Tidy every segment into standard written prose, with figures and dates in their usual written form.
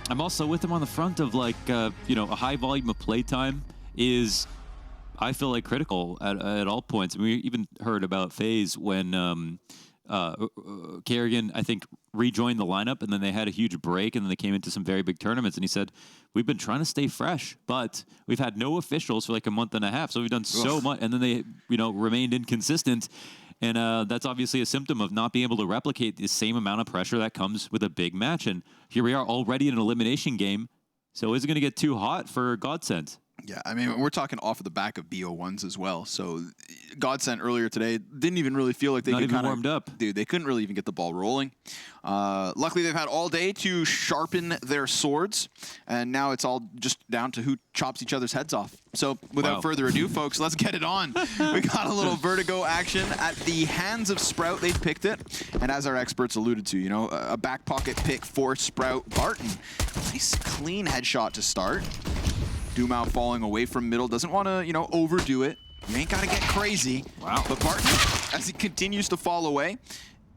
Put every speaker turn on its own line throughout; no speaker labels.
I'm also with him on the front of like, you know, a high volume of playtime is, I feel like, critical at all points. And we even heard about FaZe when Kerrigan, I think, rejoined the lineup, and then they had a huge break, and then they came into some very big tournaments, and he said, we've been trying to stay fresh, but we've had no officials for like a month and a half, so we've done so much, and then they, you know, remained inconsistent, and that's obviously a symptom of not being able to replicate the same amount of pressure that comes with a big match, and here we are already in an elimination game, so is it going to get too hot for GODSENT?
Yeah, I mean, we're talking off of the back of BO1s as well. So GODSENT earlier today didn't even really feel like they could kind of
warmed up.
Dude, they couldn't really even get the ball rolling. Luckily, they've had all day to sharpen their swords, and now it's all just down to who chops each other's heads off. So without further ado, folks, let's get it on. We got a little Vertigo action at the hands of Sprout. They've picked it, and as our experts alluded to, you know, a back pocket pick for Sprout. Barton, nice clean headshot to start. Dumau falling away from middle, doesn't want to, you know, overdo it. You ain't got to get crazy.
Wow.
But Barton, as he continues to fall away,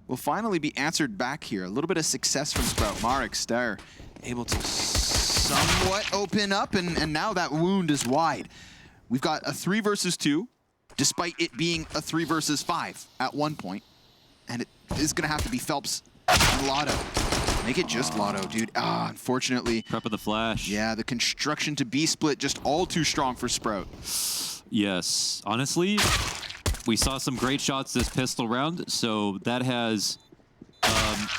will finally be answered back here. A little bit of success from Sprout. Marek there able to somewhat open up, and now that wound is wide. We've got a 3 versus 2, despite it being a 3 versus 5 at one point. And it is going to have to be Phelps and Lotto. Make it just Lotto, dude. Unfortunately.
Prep of the flash.
Yeah, the construction to B split just all too strong for Sprout.
Yes. Honestly, we saw some great shots this pistol round, so that has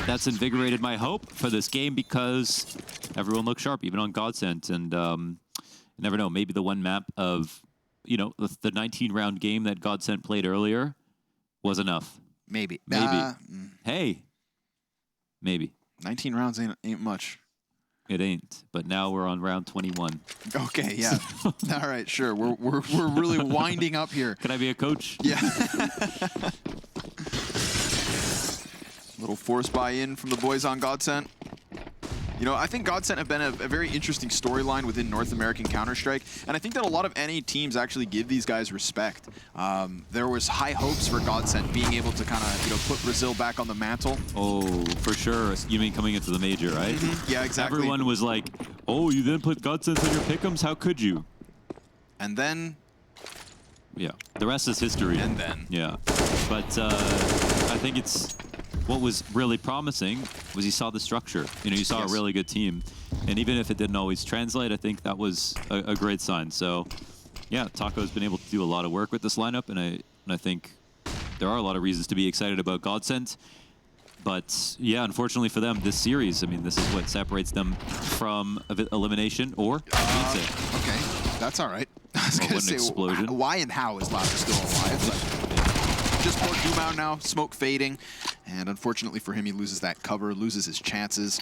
that's invigorated my hope for this game because everyone looks sharp, even on GODSENT. And you never know, maybe the one map of, you know, the 19-round game that GODSENT played earlier was enough.
Maybe.
Hey. Maybe.
19 rounds ain't much.
It ain't, but now we're on round 21.
Okay, yeah. All right, sure. We're really winding up here.
Can I be a coach?
Yeah. Little force buy-in from the boys on GODSENT. You know, I think GODSENT have been a very interesting storyline within North American Counter-Strike, and I think that a lot of NA teams actually give these guys respect. There was high hopes for GODSENT being able to kind of, you know, put Brazil back on the mantle.
Oh, for sure. You mean coming into the major, right?
Mm-hmm. Yeah, exactly.
Everyone was like, oh, you didn't put GODSENT in your pick'ems? How could you?
And then...
Yeah, the rest is history.
And then...
Yeah, but I think it's... What was really promising was you saw the structure. You know, you saw a really good team. And even if it didn't always translate, I think that was a great sign. So, yeah, Taco's been able to do a lot of work with this lineup, and I think there are a lot of reasons to be excited about GODSENT. But, yeah, unfortunately for them, this series, I mean, this is what separates them from elimination or
okay, that's all right. I was going to say,
explosion.
Why and how is Lava still alive? But just poor Dumau now, smoke fading. And unfortunately for him, he loses that cover, loses his chances.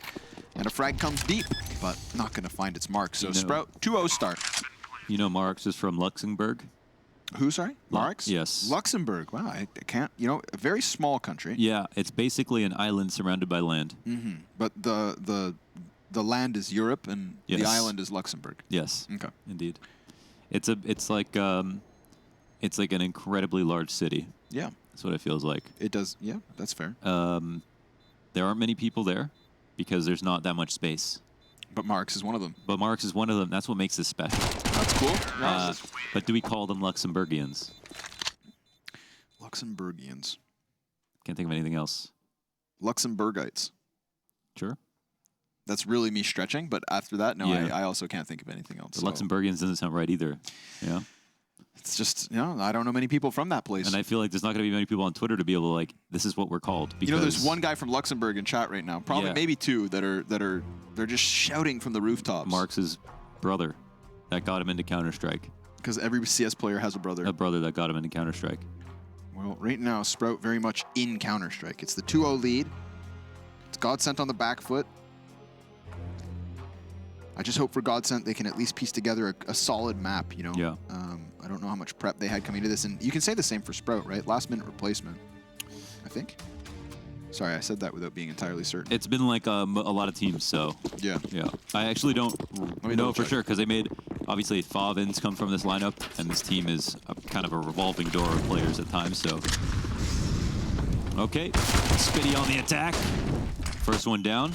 And a frag comes deep, but not going to find its mark. So Sprout, 2-0 start.
You know Marx is from Luxembourg?
Who, sorry? Marx?
Yes.
Luxembourg. Wow, I can't, you know, a very small country.
Yeah, it's basically an island surrounded by land.
Mm-hmm. But the land is Europe and the island is Luxembourg.
Yes.
Okay.
Indeed. It's like an incredibly large city.
Yeah.
That's what it feels like.
It does. Yeah, that's fair.
There aren't many people there because there's not that much space.
But Marx is one of them.
But Marx is one of them. That's what makes this special.
That's cool.
But do we call them Luxembourgians?
Luxembourgians.
Can't think of anything else.
Luxembourgites.
Sure.
That's really me stretching, but after that, no, I also can't think of anything else.
The Luxembourgians doesn't sound right either. Yeah.
It's just, you know, I don't know many people from that place.
And I feel like there's not going to be many people on Twitter to be able to, like, this is what we're called.
You know, there's one guy from Luxembourg in chat right now. Probably maybe two they're just shouting from the rooftops.
Marx's brother that got him into Counter-Strike.
Because every CS player has a brother.
A brother that got him into Counter-Strike.
Well, right now, Sprout very much in Counter-Strike. It's the 2-0 lead. It's GODSENT on the back foot. I just hope for GODSENT they can at least piece together a solid map, you know?
Yeah.
I don't know how much prep they had coming to this. And you can say the same for Sprout, right? Last minute replacement, I think. Sorry, I said that without being entirely certain.
It's been like a lot of teams, so.
Yeah.
Yeah. I actually don't know for sure because they made, obviously, Favins come from this lineup, and this team is kind of a revolving door of players at times, so. Okay. Spitty on the attack. First one down.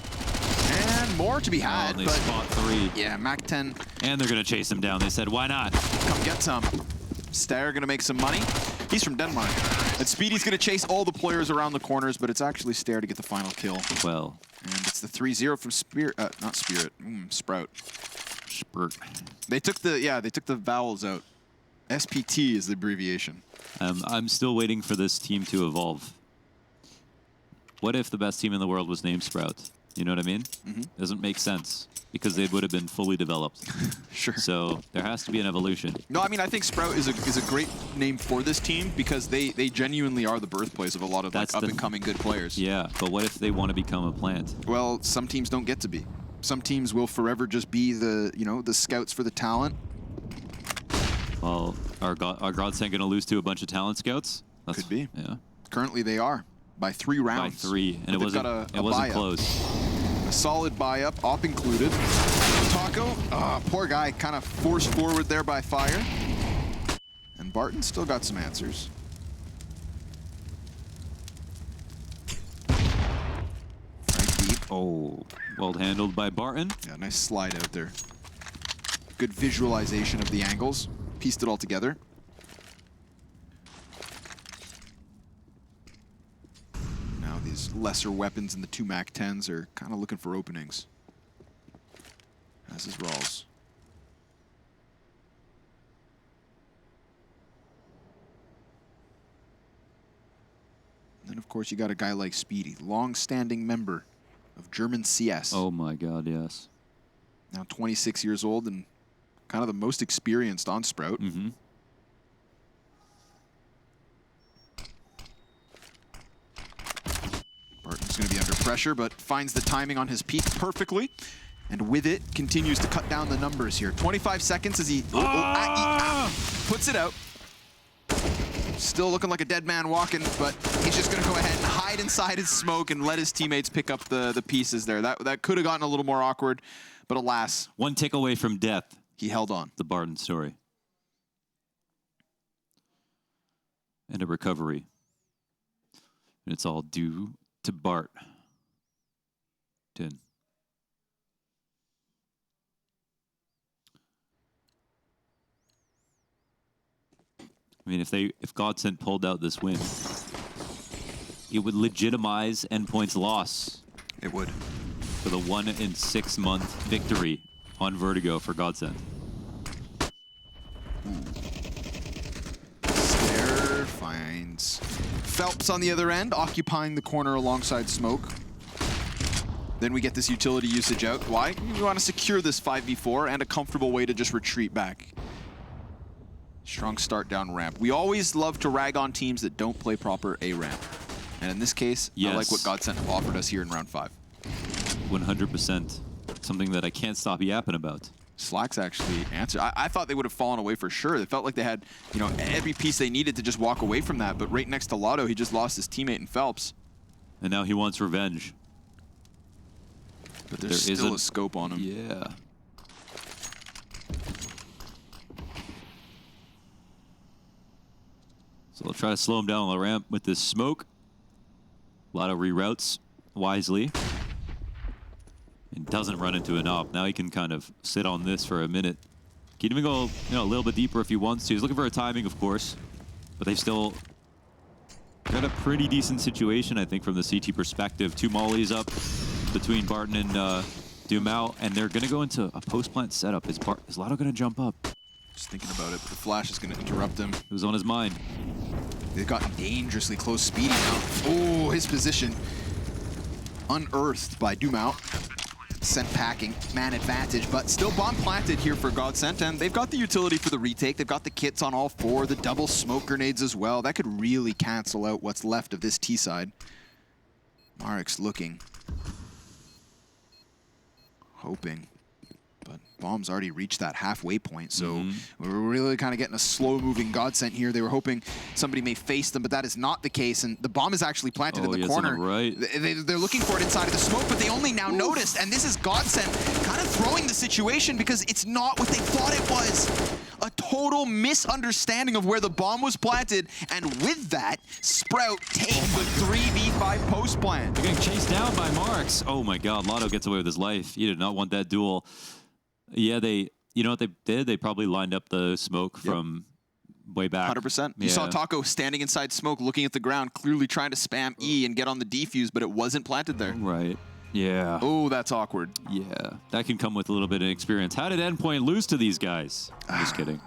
And more to be had.
They
but
spot 3.
yeah, Mac 10.
And they're going to chase him down. They said, why not?
Come get some. Stair going to make some money. He's from Denmark. And Speedy's going to chase all the players around the corners, but it's actually Stair to get the final kill.
Well.
And it's the 3-0 from Spirit. Not Spirit. Sprout.
Spurt.
They took the vowels out. SPT is the abbreviation.
I'm still waiting for this team to evolve. What if the best team in the world was named Sprout? You know what I mean? Doesn't make sense because they would have been fully developed.
Sure.
So there has to be an evolution.
No, I mean I think Sprout is a great name for this team because they genuinely are the birthplace of a lot of like, up and coming good players.
Yeah, but what if they want to become a plant?
Well, some teams don't get to be. Some teams will forever just be the scouts for the talent.
Well, are GODSENT going to lose to a bunch of talent scouts?
Could be.
Yeah.
Currently they are by 3 rounds.
By 3, and it wasn't close.
A solid buy-up, op included. Taco, poor guy, kind of forced forward there by fire. And Barton still got some answers. Right deep.
Oh, well handled by Barton.
Yeah, nice slide out there. Good visualization of the angles. Pieced it all together. Now these lesser weapons in the 2 Mac 10s are kind of looking for openings. As is Rawls. And then of course you got a guy like Speedy, long-standing member of German CS.
Oh my God, yes.
Now 26 years old and kind of the most experienced on Sprout. Barton's going to be under pressure, but finds the timing on his peak perfectly. And with it, continues to cut down the numbers here. 25 seconds as he puts it out. Still looking like a dead man walking, but he's just going to go ahead and hide inside his smoke and let his teammates pick up the pieces there. That could have gotten a little more awkward, but alas.
1 tick away from death.
He held on.
The Barton story. And a recovery. And it's all due to Bart. 10. I mean, if GODSENT pulled out this win, it would legitimize Endpoint's loss.
It would.
For the 1 in 6 month victory on Vertigo for GODSENT.
Stair finds Phelps on the other end, occupying the corner alongside Smoke. Then we get this utility usage out. Why? We want to secure this 5v4 and a comfortable way to just retreat back. Strong start down ramp. We always love to rag on teams that don't play proper A ramp. And in this case,
yes.
I like what GODSENT have offered us here in round 5.
100%. Something that I can't stop yapping about.
Slack's actually answered. I thought they would have fallen away for sure. They felt like they had, every piece they needed to just walk away from that. But right next to Lotto, he just lost his teammate in Phelps.
And now he wants revenge.
But there's still a scope on him.
Yeah. So they'll try to slow him down on the ramp with this smoke. Lotto reroutes wisely. And doesn't run into an op. Now he can kind of sit on this for a minute. Can even go a little bit deeper if he wants to. He's looking for a timing, of course. But they've still got a pretty decent situation, I think, from the CT perspective. 2 mollies up between Barton and Dumao. And they're going to go into a post-plant setup. Is Lotto going to jump up?
Just thinking about it, but the flash is going to interrupt him.
It was on his mind.
They've gotten dangerously close. Speedy now. Oh, his position unearthed by Dumao. Sent packing, man advantage, but still bomb planted here for GODSENT, and they've got the utility for the retake. They've got the kits on all 4, the double smoke grenades as well. That could really cancel out what's left of this T side. Marek's looking. Hoping. But bomb's already reached that halfway point, so we're really kind of getting a slow-moving GODSENT here. They were hoping somebody may face them, but that is not the case, and the bomb is actually planted in the corner.
Right.
They're looking for it inside of the smoke, but they only now noticed, and this is GODSENT kind of throwing the situation because it's not what they thought it was. a total misunderstanding of where the bomb was planted, and with that, Sprout takes the 3v5 post plant.
They're getting chased down by Marks. Oh my God, Lotto gets away with his life. He did not want that duel. Yeah, you know what they did? They probably lined up the smoke from way back.
100%. You saw Taco standing inside smoke, looking at the ground, clearly trying to spam E and get on the defuse, but it wasn't planted there.
Right. Yeah.
Oh, that's awkward.
Yeah. That can come with a little bit of experience. How did Endpoint lose to these guys? I'm just kidding.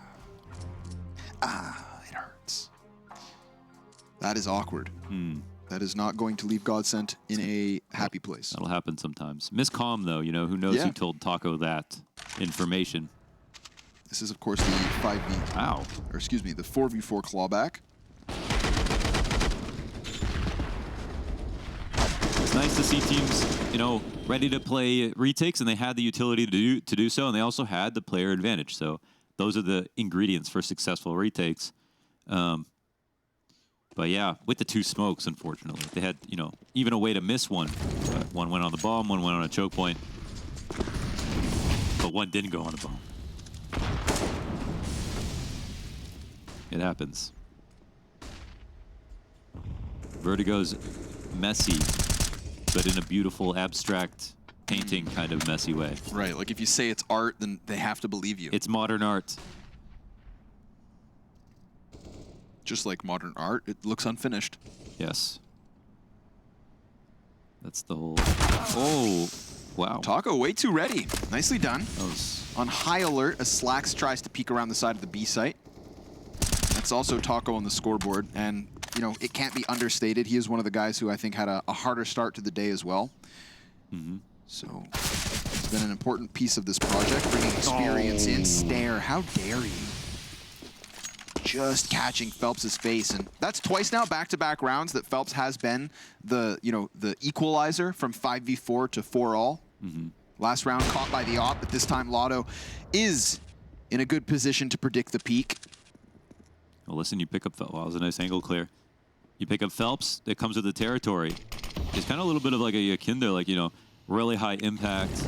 It hurts. That is awkward. That is not going to leave GODSENT in a happy place.
That'll happen sometimes. Miss Calm, though, you know, who knows who told Taco that information.
This is, of course, the 5v...
Ow.
Or, excuse me, the 4v4 clawback.
It's nice to see teams, you know, ready to play retakes, and they had the utility to do so, and they also had the player advantage. So those are the ingredients for successful retakes. But yeah, with the 2 smokes, unfortunately, they had, you know, even a way to miss one. One went on the bomb, one went on a choke point, but one didn't go on the bomb. It happens. Vertigo's messy, but in a beautiful, abstract, painting kind of messy way.
Right, like if you say it's art, then they have to believe you.
It's modern art.
Just like modern art, it looks unfinished.
Yes. That's the whole... Oh, wow.
Taco way too ready. Nicely done.
That was...
On high alert as Slacks tries to peek around the side of the B site. That's also Taco on the scoreboard, and you know, it can't be understated. He is one of the guys who I think had a harder start to the day as well. So it's been an important piece of this project, bringing experience in. Stare, how dare you? Just catching Phelps' face, and that's twice now, back-to-back rounds that Phelps has been the, you know, the equalizer from 5v4 to 4-all. Last round caught by the op, but this time Lotto is in a good position to predict the peak.
Well, listen, you pick up Phelps. Wow, that was a nice angle clear. You pick up Phelps, it comes with the territory. It's kind of a little bit of like a Kinder, like, you know, really high impact.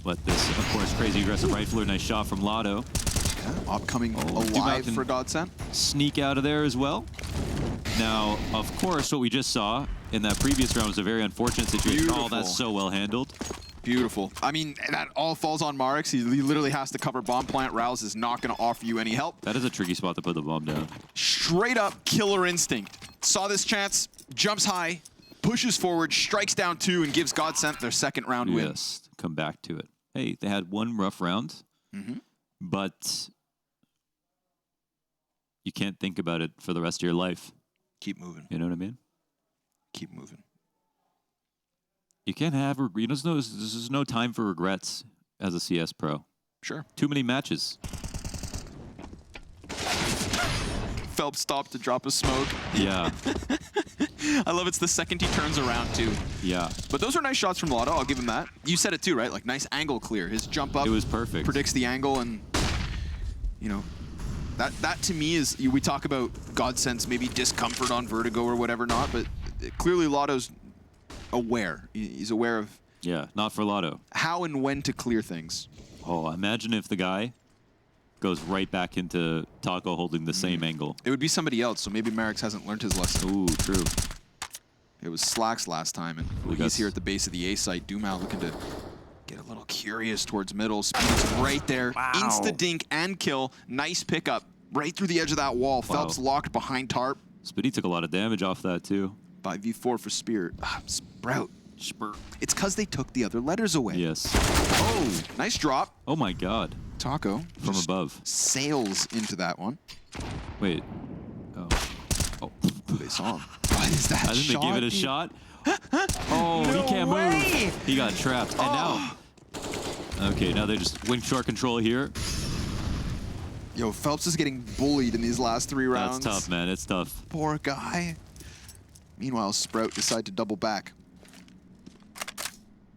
But this, of course, crazy aggressive rifler, nice shot from Lotto.
Op coming alive for GODSENT.
Sneak out of there as well. Now, of course, what we just saw in that previous round was a very unfortunate situation.
Beautiful.
Oh, that's so well handled.
Beautiful. I mean, that all falls on Marks. He literally has to cover bomb plant. Rouse is not going to offer you any help.
That is a tricky spot to put the bomb down.
Straight up killer instinct. Saw this chance, jumps high, pushes forward, strikes down 2, and gives GODSENT their 2nd round win.
Yes, come back to it. Hey, they had one rough round, but you can't think about it for the rest of your life.
Keep moving.
You know what I mean?
Keep moving.
You can't have, you know, there's no time for regrets as a CS pro.
Sure.
Too many matches.
Phelps stopped to drop a smoke.
Yeah.
I love it's the second he turns around too.
Yeah.
But those are nice shots from Lotto, I'll give him that. You said it too, right? Like nice angle clear. His jump up.
It was perfect.
Predicts the angle, and you know, that to me is, we talk about GODSENT's maybe discomfort on Vertigo or whatever not, but clearly Lotto's aware. He's aware of
not for Lotto.
How and when to clear things.
Oh, imagine if the guy goes right back into Taco holding the same angle.
It would be somebody else, so maybe Marix hasn't learned his lesson.
Ooh, true.
It was Slacks last time, and he's here at the base of the A site. Dumal looking to get a little curious towards middle. Speed's right there.
Wow.
Insta-dink and kill. Nice pickup. Right through the edge of that wall. Phelps locked behind tarp.
Speedy took a lot of damage off that, too.
5v4 for Spear. Sprout. It's because they took the other letters away.
Yes.
Oh, nice drop.
Oh, my God.
Taco.
From above.
Sails into that one.
Wait. Oh. Oh.
They saw him. What is that shot?
I think they gave it a shot. Oh,
no
he can't
way.
move. He got trapped. And now... Okay, now they just wing short control here.
Yo, Phelps is getting bullied in these last 3 rounds.
That's tough, man. It's tough.
Poor guy. Meanwhile, Sprout decide to double back.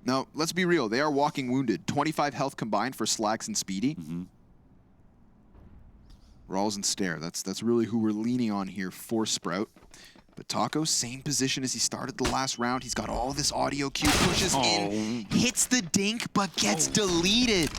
Now, let's be real. They are walking wounded. 25 health combined for Slacks and Speedy. Rawls and Stare. That's really who we're leaning on here for Sprout. But Taco, same position as he started the last round. He's got all this audio cue, pushes in, hits the dink, but gets deleted.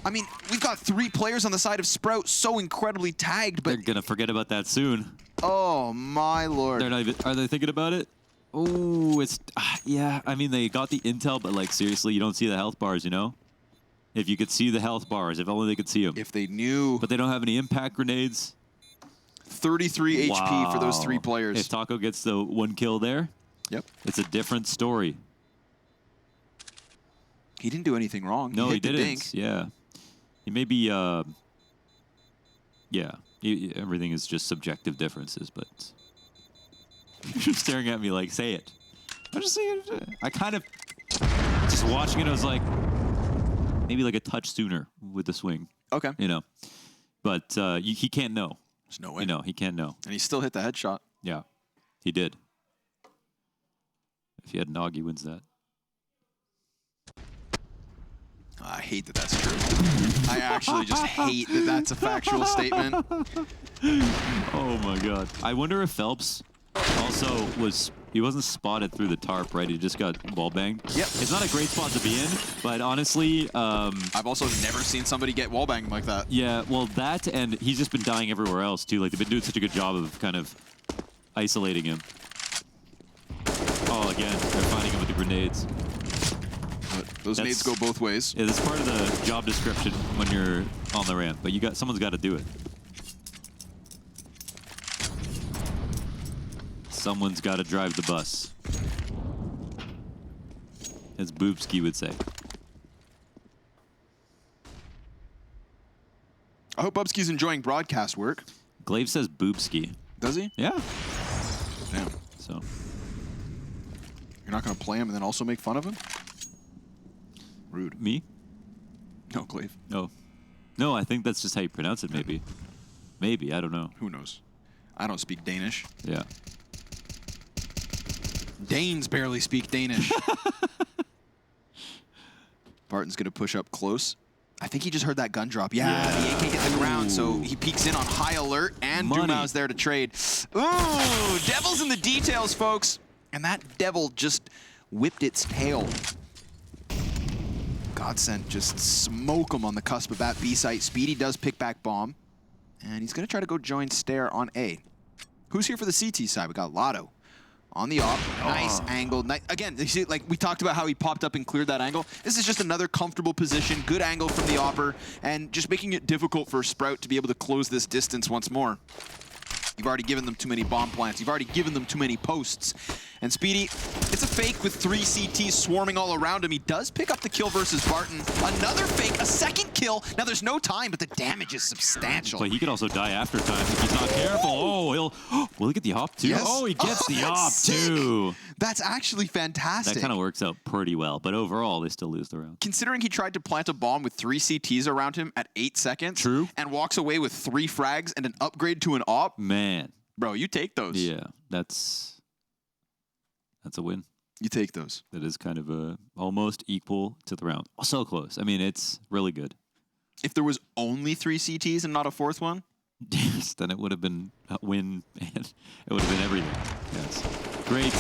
I mean, we've got 3 players on the side of Sprout so incredibly tagged, but...
They're going to forget about that soon.
Oh, my lord.
They're not even... Are they thinking about it? Oh, it's... yeah, I mean, they got the intel, but, like, seriously, you don't see the health bars, you know? If you could see the health bars, if only they could see them.
If they knew...
But they don't have any impact grenades.
33 HP for those 3 players.
If Taco gets the 1 kill there,
yep,
it's a different story.
He didn't do anything wrong.
No, he didn't.
Dink.
Yeah. He may be, yeah. Everything is just subjective differences, but... You're staring at me like, say it. I'm just saying it. I kind of... Just watching it, I was like... Maybe like a touch sooner with the swing.
Okay.
You know? But he can't know.
There's no way.
You know, he can't know.
And he still hit the headshot.
Yeah. He did. If he had Nog, he wins that.
I hate that that's true. I actually just hate that that's a factual statement.
Oh my god. I wonder if Phelps also was... He wasn't spotted through the tarp, right? He just got wall banged.
Yep.
It's not a great spot to be in, but honestly...
I've also never seen somebody get wall banged like that.
Yeah, well, that, and he's just been dying everywhere else, too. Like, they've been doing such a good job of kind of isolating him. Oh, again, they're fighting him with the grenades.
But those nades go both ways.
Yeah, that's part of the job description when you're on the ramp, but someone's got to do it. Someone's got to drive the bus. As Boobski would say.
I hope Bubski's enjoying broadcast work.
Glaive says Boobski.
Does he?
Yeah.
Damn.
So.
You're not going to play him and then also make fun of him? Rude.
Me?
No, Glaive.
Oh. No, I think that's just how you pronounce it, maybe. Maybe, I don't know.
Who knows? I don't speak Danish.
Yeah.
Danes barely speak Danish. Barton's going to push up close. I think he just heard that gun drop. Yeah. The AK hit the ground, so he peeks in on high alert, and Dumau's there to trade. Ooh, devil's in the details, folks. And that devil just whipped its tail. GODSENT just smoke him on the cusp of that B site. Speedy does pick back bomb, and he's going to try to go join Stair on A. Who's here for the CT side? We got Lotto. On the op, nice angle. Again, you see, like we talked about how he popped up and cleared that angle. This is just another comfortable position, good angle from the opper, and just making it difficult for Sprout to be able to close this distance once more. You've already given them too many bomb plants. You've already given them too many posts. And Speedy, it's a fake with 3 CTs swarming all around him. He does pick up the kill versus Barton. Another fake, a second kill. Now there's no time, but the damage is substantial.
But he could also die after time if he's not careful. Oh, will he get the op too?
Yes.
Oh, he gets the op too.
That's actually fantastic.
That kind of works out pretty well, but overall, they still lose the round.
Considering he tried to plant a bomb with 3 CTs around him at 8 seconds.
True.
And walks away with 3 frags and an upgrade to an op.
Man.
Bro, you take those.
Yeah, that's a win.
You take those.
That is kind of almost equal to the round. Oh, so close. I mean, it's really good.
If there was only 3 CTs and not a 4th one?
Yes, then it would have been a win, and it would have been everything. Yes. Great.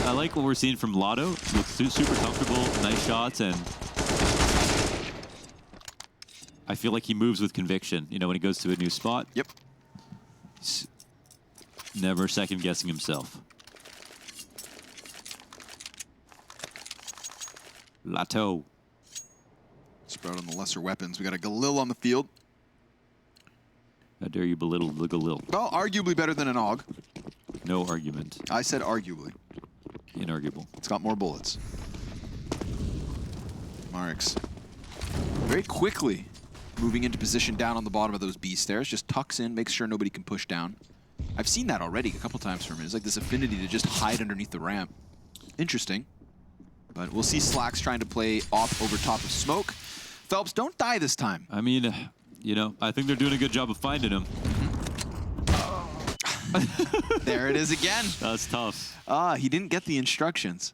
I like what we're seeing from Lotto. Looks super comfortable, nice shots, and I feel like he moves with conviction, you know, when he goes to a new spot.
Yep.
He's never second-guessing himself. Lotto.
Sprout on the lesser weapons. We got a Galil on the field.
How dare you belittle the Galil?
Well, arguably better than an AUG.
No argument.
I said arguably.
Inarguable.
It's got more bullets. Marks very quickly moving into position down on the bottom of those B stairs. Just tucks in, makes sure nobody can push down. I've seen that already a couple times from him. It's like this affinity to just hide underneath the ramp. Interesting. But we'll see Slacks trying to play off over top of smoke. Phelps, don't die this time.
I mean, you know, I think they're doing a good job of finding him.
There it is again.
That's tough.
He didn't get the instructions.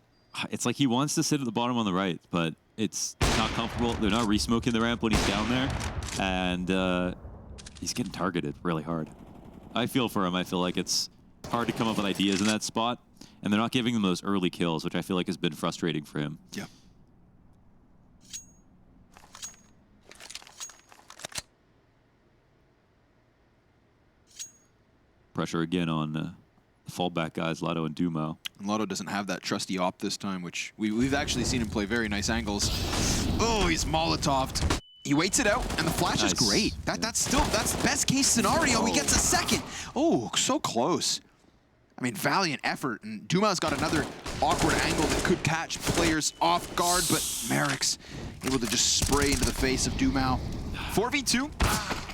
It's like he wants to sit at the bottom on the right, but it's not comfortable. They're not re-smoking the ramp when he's down there. And he's getting targeted really hard. I feel for him. I feel like it's hard to come up with ideas in that spot. And they're not giving him those early kills, which I feel like has been frustrating for him.
Yep.
pressure again on the fallback guys, Lotto and Dumo.
And Lotto doesn't have that trusty op this time, which we've actually seen him play very nice angles. Oh, he's Molotoved. He waits it out, and the flash is great. That's the best case scenario. He gets a second. Oh, so close. I mean, valiant effort, and Duma's got another awkward angle that could catch players off guard, but Merrick's able to just spray into the face of Dumao. 4v2,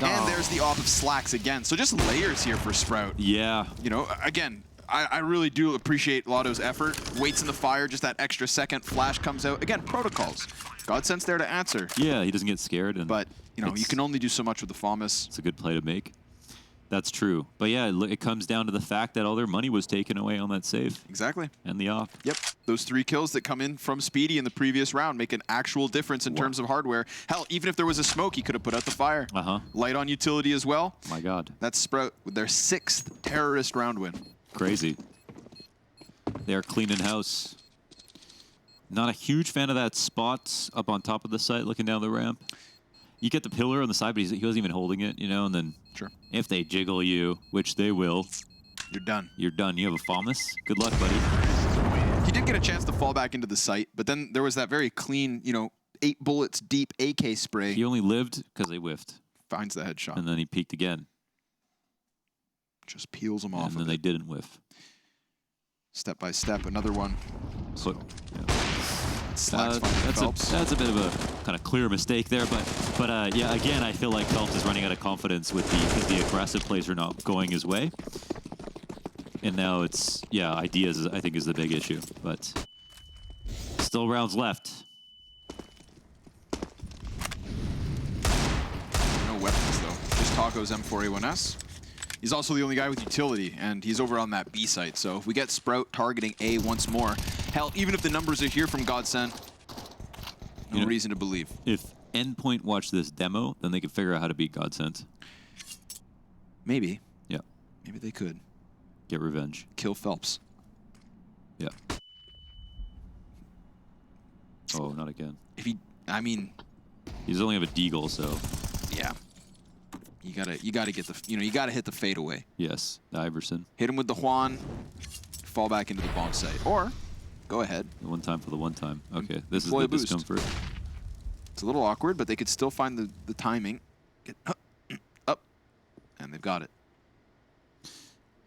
and there's the op of Slacks again. So just layers here for Sprout.
Yeah.
You know, again, I really do appreciate Lotto's effort. Waits in the fire, just that extra second. Flash comes out. Again, protocols. GODSENT's there to answer.
Yeah, he doesn't get scared.
But, you know, you can only do so much with the FAMAS.
It's a good play to make. That's true. But yeah, it comes down to the fact that all their money was taken away on that save.
Exactly.
And the op.
Yep. Those 3 kills that come in from Speedy in the previous round make an actual difference in terms of hardware. Hell, even if there was a smoke, he could have put out the fire. Light on utility as well.
My God.
That's Sprout with their 6th terrorist round win.
Crazy. They're cleaning house. Not a huge fan of that spot up on top of the site looking down the ramp. You get the pillar on the side, but he wasn't even holding it, you know, and then if they jiggle you, which they will,
you're done.
You're done. You have a FAMAS. Good luck, buddy.
He did get a chance to fall back into the site, but then there was that very clean, you know, 8 bullets deep AK spray.
He only lived because they whiffed.
Finds the headshot.
And then he peeked again.
Just peels them off.
And then they didn't whiff.
Step by step, another one.
So,
that's
a bit of a kind of clear mistake there, but yeah, again, I feel like Phelps is running out of confidence with because the aggressive plays are not going his way, and now it's ideas I think is the big issue, but still rounds left.
No weapons though, just Taco's M4A1S. He's also the only guy with utility, and he's over on that B site. So if we get Sprout targeting A once more, hell, even if the numbers are here from GODSENT, no reason to believe.
If Endpoint watched this demo, then they could figure out how to beat GODSENT.
Maybe.
Yeah.
Maybe they could.
Get revenge.
Kill Phelps.
Yeah. Oh, not again.
If he, I mean,
he does only have a deagle, so.
Yeah. You gotta get the, you gotta hit the fadeaway.
Yes, Iverson.
Hit him with the Juan, fall back into the bomb site, or go ahead.
The one time for the one time. Okay, this is
Deploy
the discomfort.
It's a little awkward, but they could still find the timing. Get up, and they've got it.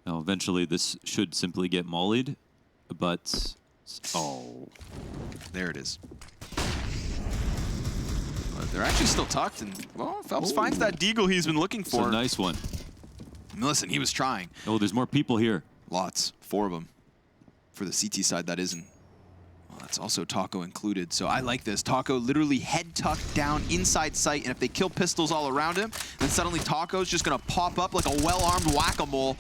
Now, eventually, this should simply get mollied, but
there it is. They're actually still tucked, and well, Phelps finds that deagle he's been looking for.
It's a nice one.
Listen, he was trying.
Oh, there's more people here.
Lots, 4 of them. For the CT side, that isn't. Well, that's also Taco included. So I like this. Taco literally head tucked down inside sight, and if they kill pistols all around him, then suddenly Taco's just gonna pop up like a well-armed whack-a-mole.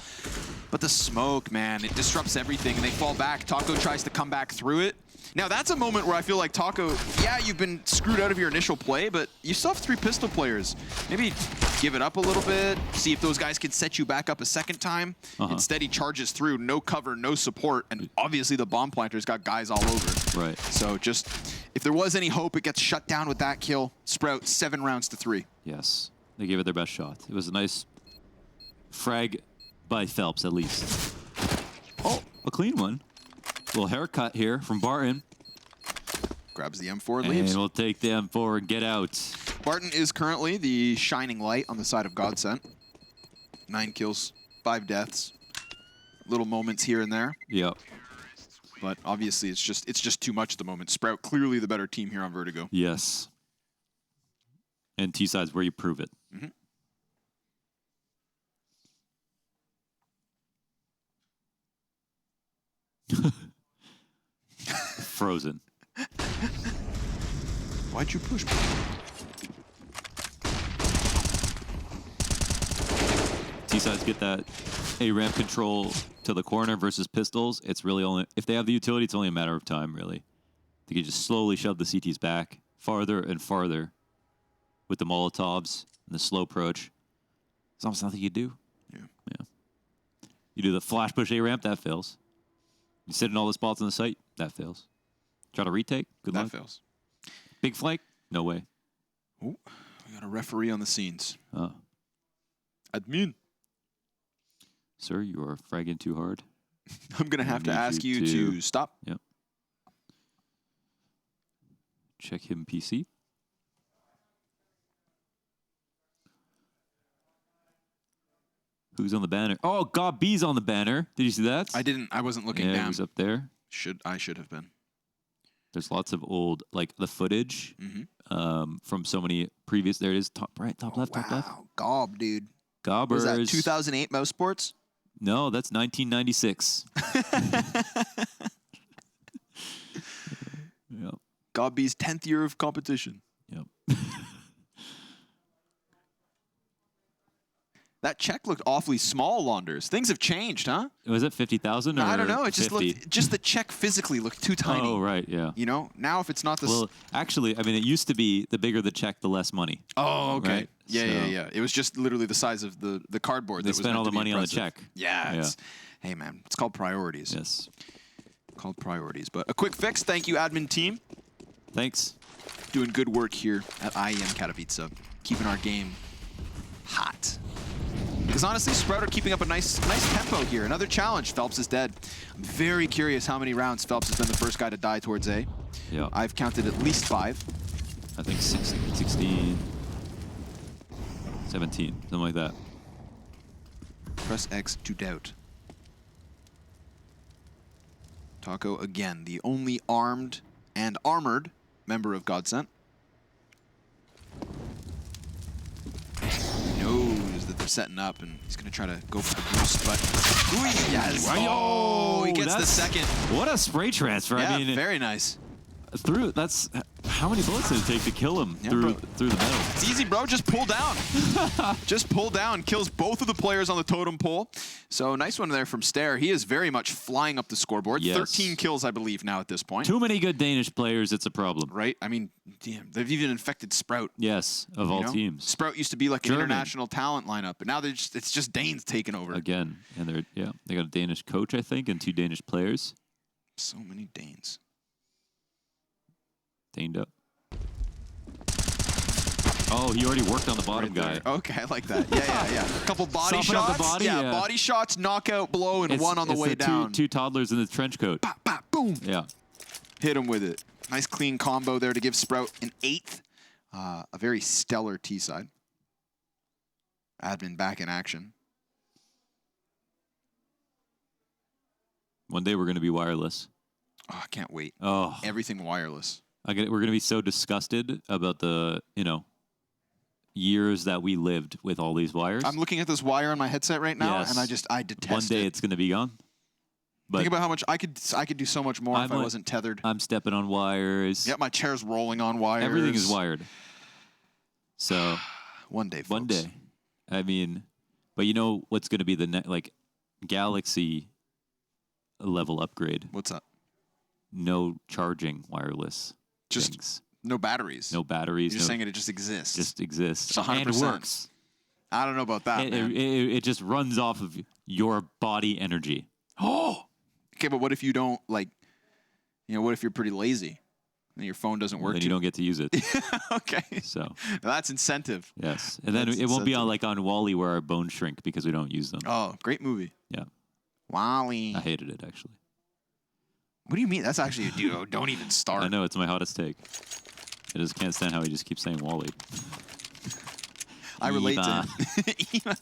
But the smoke, man, it disrupts everything, and they fall back. Taco tries to come back through it. Now, that's a moment where I feel like Taco, yeah, you've been screwed out of your initial play, but you still have 3 pistol players. Maybe give it up a little bit, see if those guys can set you back up a second time. Instead, he charges through, no cover, no support, and obviously the bomb planter's got guys all over.
Right.
So just, if there was any hope, it gets shut down with that kill. Sprout, 7 rounds to 3.
Yes, they gave it their best shot. It was a nice frag by Phelps, at least. Oh, a clean one. Little haircut here from Barton.
Grabs the M4 and leaves.
And we'll take the M4 and get out.
Barton is currently the shining light on the side of GODSENT. 9 kills, 5 deaths. Little moments here and there.
Yep.
But obviously it's just too much at the moment. Sprout clearly the better team here on Vertigo.
Yes. And T-side's where you prove it. Frozen.
Why'd you push me?
T-sides get that A-ramp control to the corner versus pistols. It's really only, if they have the utility, it's only a matter of time, really. They can just slowly shove the CTs back farther and farther with the Molotovs and the slow approach. There's almost nothing you do. Yeah. You do the flash push A-ramp, that fails. You sit in all the spots on the site, that fails. Try to retake, good luck.
That fails.
Big flank, no way.
Oh, we got a referee on the scenes.
Oh.
Admin.
Sir, you are fragging too hard.
I'm going to have to ask you to stop.
Yep. Check him PC. Who's on the banner? Oh, God, B's on the banner. Did you see that?
I didn't. I wasn't looking
Yeah,
down.
he was up there.
I should have been.
There's lots of old, like the footage from so many previous. There it is. Top right, top left, top left.
Wow, Gob, dude.
Gobbers.
Was that 2008 Mouse Sports?
No, that's 1996. Yep.
Gob B's 10th year of competition.
Yep.
That check looked awfully small, Launders. Things have changed, huh?
Was it 50,000 or
I don't know. It just
50?
looked, just the check physically looked too tiny.
Oh, right, yeah.
You know, now if it's not this.
Well, actually, I mean, it used to be the bigger the check, the less money.
Oh, okay.
Right?
Yeah. It was just literally the size of the cardboard.
They spent all the money on the check.
Yeah. Hey, man, it's called priorities.
Yes.
Called priorities. But a quick fix. Thank you, admin team.
Thanks.
Doing good work here at IEM Katowice. Keeping our game hot. Because honestly, Sprout are keeping up a nice tempo here. Another challenge. Phelps is dead. I'm very curious how many rounds Phelps has been the first guy to die towards A.
Yeah.
I've counted at least 5.
I think 16, 17, something like that.
Press X to doubt. Taco again, the only armed and armored member of GODSENT. Knows that they're setting up, and he's going to try to go for the boost, but... Ooh, yes! Oh, he gets the second.
What a spray transfer.
Yeah,
I mean,
very nice.
That's how many bullets did it take to kill him through the metal?
It's easy, bro. Just pull down. Just pull down. Kills both of the players on the totem pole. So nice one there from Stair. He is very much flying up the scoreboard.
Yes.
13 kills, I believe, now at this point.
Too many good Danish players. It's a problem.
Right? I mean, damn, they've even infected Sprout.
Yes, of all teams.
Sprout used to be like
German.
an international talent lineup, but now it's just Danes taking over.
Again, and they got a Danish coach, I think, and 2 Danish players.
So many Danes.
Daned up. Oh, he already worked on the bottom guy.
Okay, I like that. Yeah. A couple body
Soften up
shots.
the body, yeah.
Body shots, knockout blow, and one on the way down.
Two toddlers in the trench coat.
Bop, bop, boom.
Yeah.
Hit him with it. Nice clean combo there to give Sprout an 8th. A very stellar T-side. Admin back in action.
One day we're going to be wireless.
Oh, I can't wait.
Oh.
Everything wireless.
We're going to be so disgusted about the, years that we lived with all these wires.
I'm looking at this wire on my headset right now, and I detest it.
One day it's going to be gone. But
think about how much I could do so much more if I wasn't tethered.
I'm stepping on wires.
Yep, my chair's rolling on wires.
Everything is wired. So
one day, folks.
One day. I mean, but you know what's going to be the Galaxy level upgrade?
What's up?
No charging wireless.
Just
things.
No batteries.
No batteries.
You're just saying it just exists.
Just exists.
It's 100%.
And it works.
I don't know about that, man.
It just runs off of your body energy.
Oh! Okay, but what if you don't, what if you're pretty lazy and your phone doesn't work?
Then you don't get to use it.
Okay.
So.
Now that's incentive.
Yes. And then it won't be on Wall-E where our bones shrink because we don't use them.
Oh, great movie.
Yeah.
Wall-E.
I hated it, actually.
What do you mean? That's actually a duo. Don't even start.
I know, it's my hottest take. I just can't stand how he just keeps saying Wall-E.
I relate to him.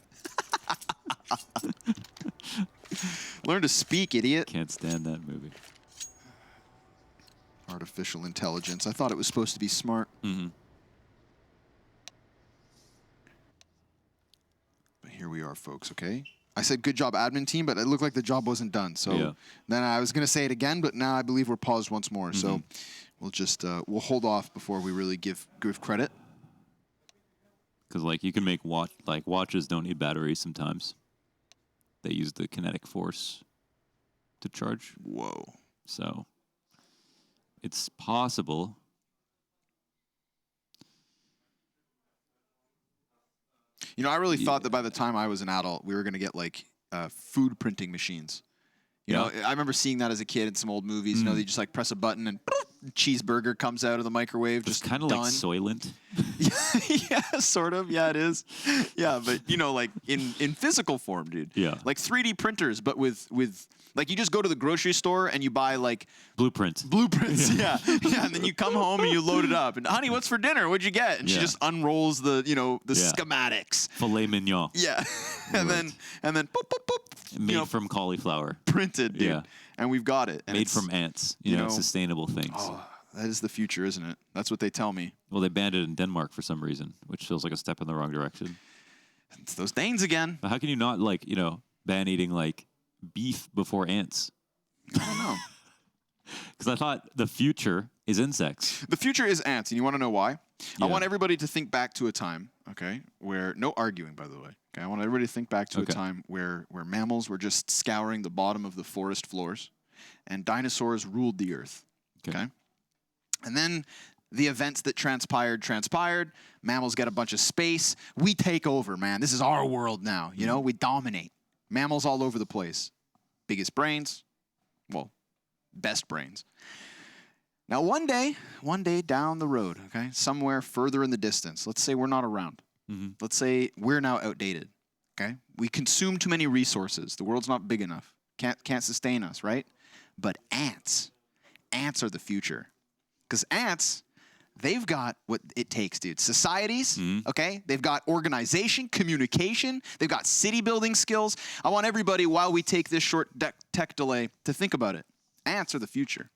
Learn to speak, idiot.
Can't stand that movie.
Artificial intelligence. I thought it was supposed to be smart.
Mm-hmm.
But here we are, folks, okay? I said good job, admin team, but it looked like the job wasn't done. So then I was going to say it again, but now I believe we're paused once more. Mm-hmm. So we'll just we'll hold off before we really give credit.
Because you can make watches don't need batteries sometimes. They use the kinetic force to charge.
Whoa.
So it's possible.
You know, I really thought that by the time I was an adult, we were going to get food printing machines. You know, I remember seeing that as a kid in some old movies. You know, they just press a button and cheeseburger comes out of the microwave,
It's
just
kind of
done.
like Soylent.
Yeah, sort of. Yeah, it is. Yeah, but you know, like in physical form, dude.
Yeah.
Like 3D printers, but with like you just go to the grocery store and you buy like
Blueprints.
yeah. Yeah, and then you come home and you load it up. And honey, what's for dinner? What'd you get? And she
Yeah.
just unrolls the, you know, the
Yeah.
schematics.
Filet mignon.
Yeah. and then boop, boop, boop.
Made from cauliflower.
Printed, dude.
Yeah.
And we've got it. And
Made
it's-
from ants. You
you
know,
know,
sustainable things.
Oh, that is the future, isn't it? That's what they tell me.
Well, they banned it in Denmark for some reason, which feels like a step in the wrong direction.
It's those Danes again.
But how can you not, like, you know, ban eating, like, beef before ants?
I don't know.
Because I thought the future is insects.
The future is ants, and you want to know why?
Yeah.
I want everybody to think back to a time, okay, where no arguing, by the way. Okay, I want everybody to think back to
Okay.
a time where mammals were just scouring the bottom of the forest floors, and dinosaurs ruled the earth. Okay, and then the events that transpired. Mammals get a bunch of space. We take over, man. This is our world now. You know, we dominate. Mammals all over the place. Biggest brains. Well, best brains. Now, one day down the road, okay, somewhere further in the distance, let's say we're not around.
Mm-hmm.
Let's say we're now outdated, okay? We consume too many resources. The world's not big enough. Can't sustain us, right? But ants are the future. Because ants, they've got what it takes, dude. Societies, okay? They've got organization, communication. They've got city building skills. I want everybody, while we take this short tech delay, to think about it. Ants are the future.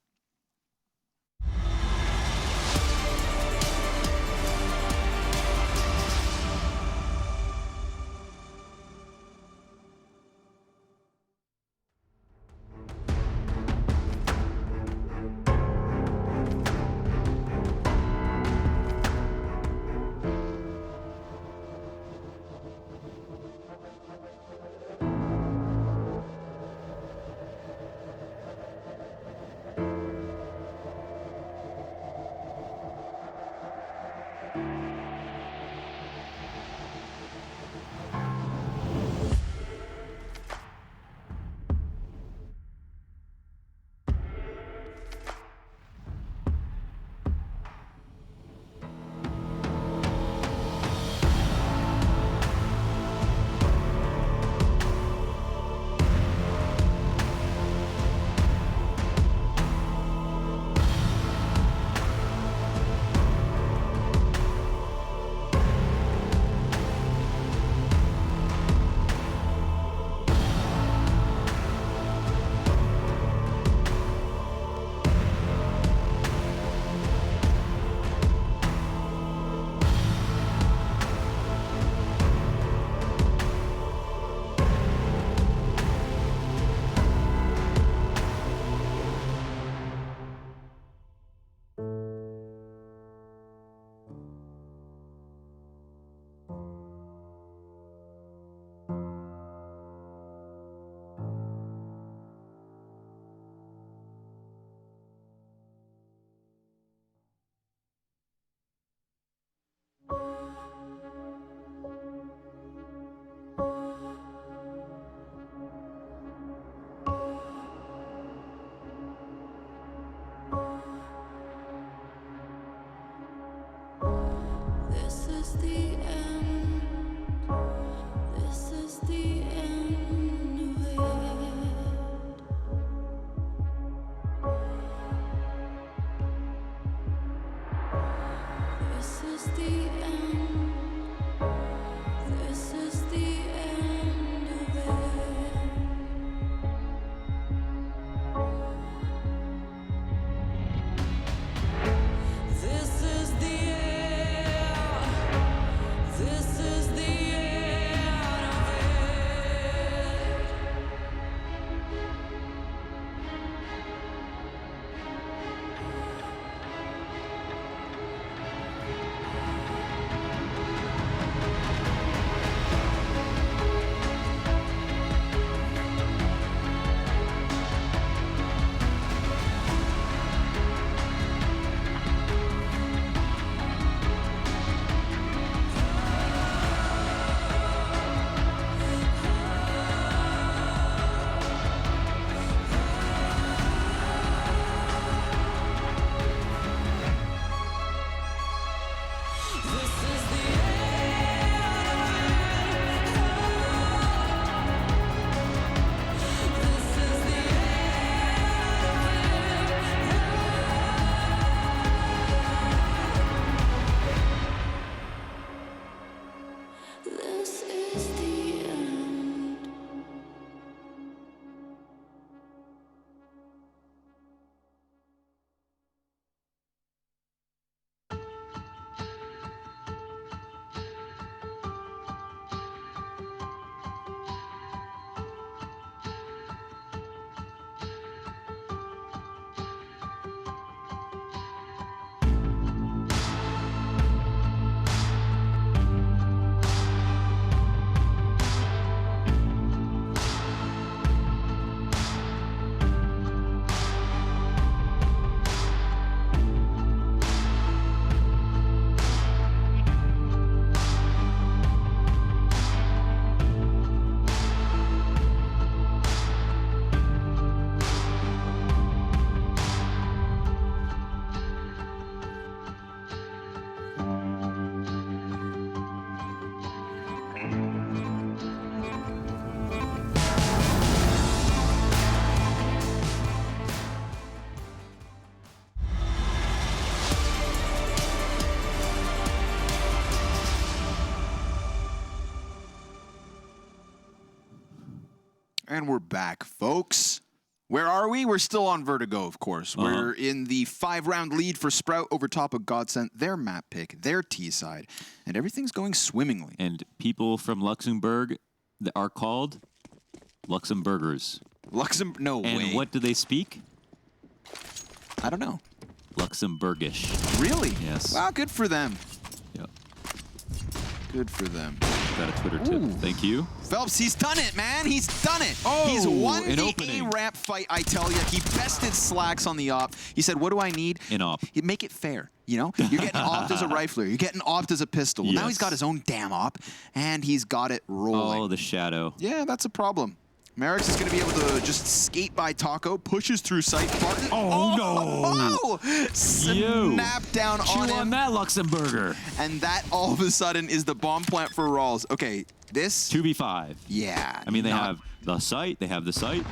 This is the end. This is the end of it. This is the end. This is the end of it. This is the end.
And we're back, folks. Where are we? We're still on Vertigo, of course. We're in the 5-round lead for Sprout over top of GODSENT, their map pick, their T side, and everything's going swimmingly.
And people from Luxembourg that are called Luxembourgers.
No way.
And what do they speak?
I don't know.
Luxembourgish.
Really?
Yes.
Wow, good for them.
Yep.
Good for them.
Got a Twitter tip. Thank you.
Phelps, he's done it, man. He's done it.
Oh,
he's won
an
the
opening.
A-ramp fight, I tell you. He bested Slacks on the op. He said, what do I need?
An op.
You make it fair, you know? You're getting opt as a rifler. You're getting opt as a pistol. Well, now he's got his own damn op, and he's got it rolling.
Oh, the shadow.
Yeah, that's a problem. Merrick's is going to be able to just skate by Taco, pushes through sight. Barton.
Oh, no.
Snap down
Chew
on him.
on that Luxembourger.
And that all of a sudden is the bomb plant for Rawls. Okay, this.
2v5.
Yeah.
I mean, they have the sight. They have the sight.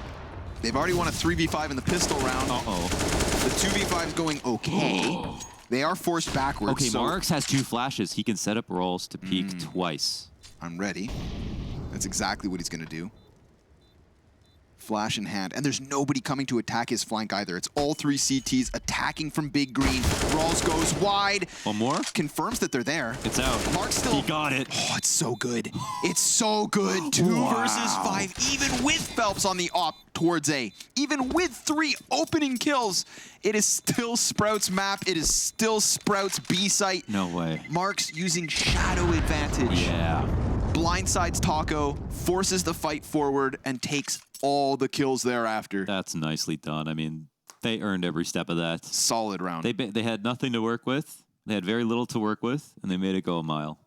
They've already won a 3v5 in the pistol round.
Uh-oh.
The 2v5 is going okay. They are forced backwards.
Okay,
so
Marks has 2 flashes. He can set up rolls to peek twice.
I'm ready. That's exactly what he's going to do. Flash in hand, and there's nobody coming to attack his flank either. It's all 3 CTs attacking from Big Green. Rawls goes wide.
One more?
Confirms that they're there.
It's out.
Mark's still...
He got it.
Oh, it's so good. It's so good. 2 versus 5, even with Phelps on the op towards A. Even with 3 opening kills, it is still Sprout's map. It is still Sprout's B site.
No way.
Mark's using shadow advantage.
Yeah.
Blindsides Taco, forces the fight forward, and takes all the kills thereafter.
That's nicely done. I mean, they earned every step of that.
Solid round.
They had nothing to work with. They had very little to work with, and they made it go a mile.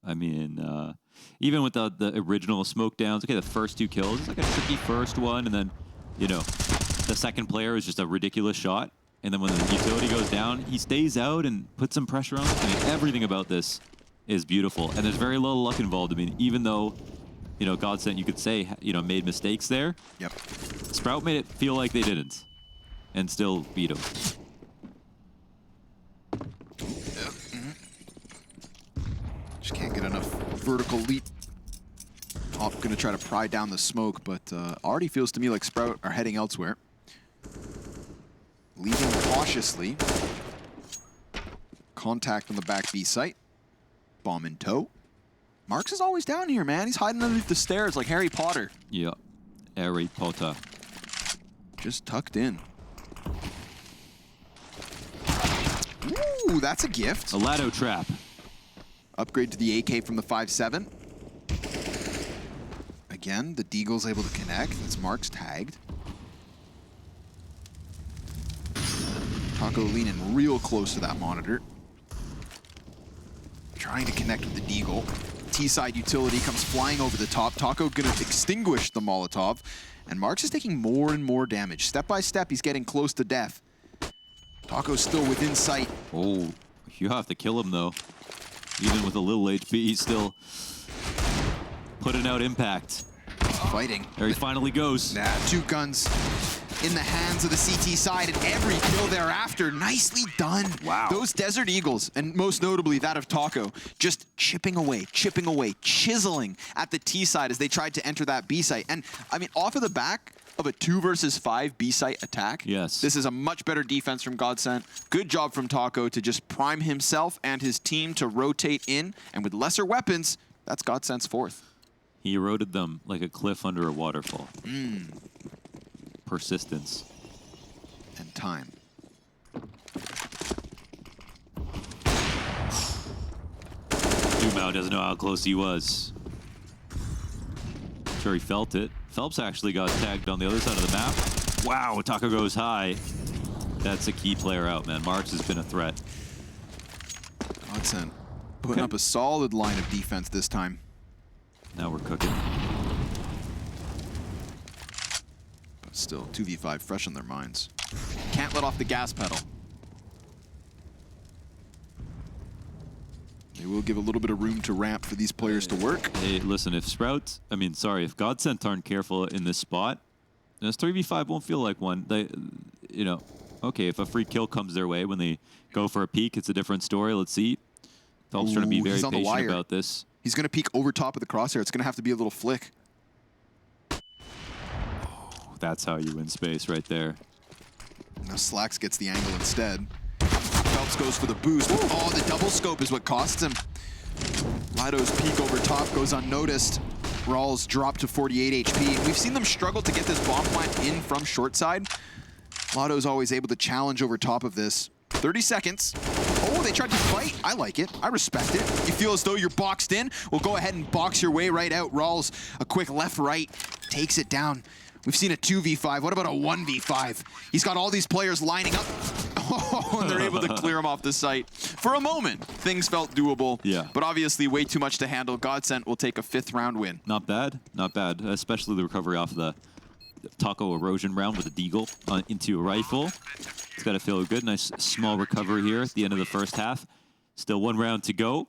I mean, even with the original smoke downs, okay, the first 2 kills, it's like a tricky first one, and then, you know, the second player is just a ridiculous shot. And then when the utility goes down, he stays out and puts some pressure on them. I mean, everything about this is beautiful. And there's very little luck involved. I mean, even though, you know, GODSENT, you could say, you know, made mistakes there.
Yep.
Sprout made it feel like they didn't and still beat him.
Just can't get enough vertical leap. Top gonna try to pry down the smoke, but already feels to me like Sprout are heading elsewhere. Leaving cautiously. Contact on the back B site. Bomb in tow. Marks is always down here, man. He's hiding underneath the stairs like Harry Potter.
Yeah. Harry Potter.
Just tucked in. Ooh, that's a gift.
A Lado trap.
Upgrade to the AK from the 5.7. Again, the Deagle's able to connect. That's Marks tagged. Taco leaning real close to that monitor. Trying to connect with the Deagle. T-side utility comes flying over the top. Taco gonna extinguish the Molotov. And Marks is taking more and more damage. Step by step, he's getting close to death. Taco's still within sight.
Oh, you have to kill him, though. Even with a little HP, he's still putting out impact.
Fighting.
There he finally goes.
Nah, 2 guns in the hands of the CT side, and every kill thereafter. Nicely done.
Wow.
Those Desert Eagles, and most notably that of Taco, just chipping away, chiseling at the T side as they tried to enter that B site. And I mean, off of the back of a 2 versus 5 B site attack,
yes,
this is a much better defense from GODSENT. Good job from Taco to just prime himself and his team to rotate in, and with lesser weapons, that's GODSENT's 4th.
He eroded them like a cliff under a waterfall. Persistence.
And time.
Dumao doesn't know how close he was. Sure, he felt it. Phelps actually got tagged on the other side of the map. Wow, Taco goes high. That's a key player out, man. Marks has been a threat.
GODSENT putting up a solid line of defense this time.
Now we're cooking.
But still, 2v5 fresh on their minds. Can't let off the gas pedal. They will give a little bit of room to ramp for these players to work.
Hey, listen, if Sprout, if GODSENT aren't careful in this spot, this 3v5 won't feel like one. They, you know, okay, if a free kill comes their way when they go for a peek, it's a different story. Let's see. Phelps trying to be very patient about this.
He's going to peek over top of the crosshair. It's going to have to be a little flick.
That's how you win space right there.
Now Slacks gets the angle instead. Phelps goes for the boost, but oh, the double scope is what costs him. Lido's peek over top goes unnoticed. Rawls dropped to 48 HP. And we've seen them struggle to get this bomb plant in from short side. Lido's always able to challenge over top of this. 30 seconds. Oh, they tried to fight. I like it. I respect it. You feel as though you're boxed in? Well, go ahead and box your way right out. Rawls, a quick left-right, takes it down. We've seen a 2v5. What about a 1v5? He's got all these players lining up. Oh, and they're able to clear him off the site. For a moment, things felt doable.
Yeah.
But obviously way too much to handle. GODSENT will take a 5th round win.
Not bad. Not bad. Especially the recovery off the taco erosion round with a deagle into a rifle. It's got to feel good. Nice small recovery here at the end of the first half. Still 1 round to go.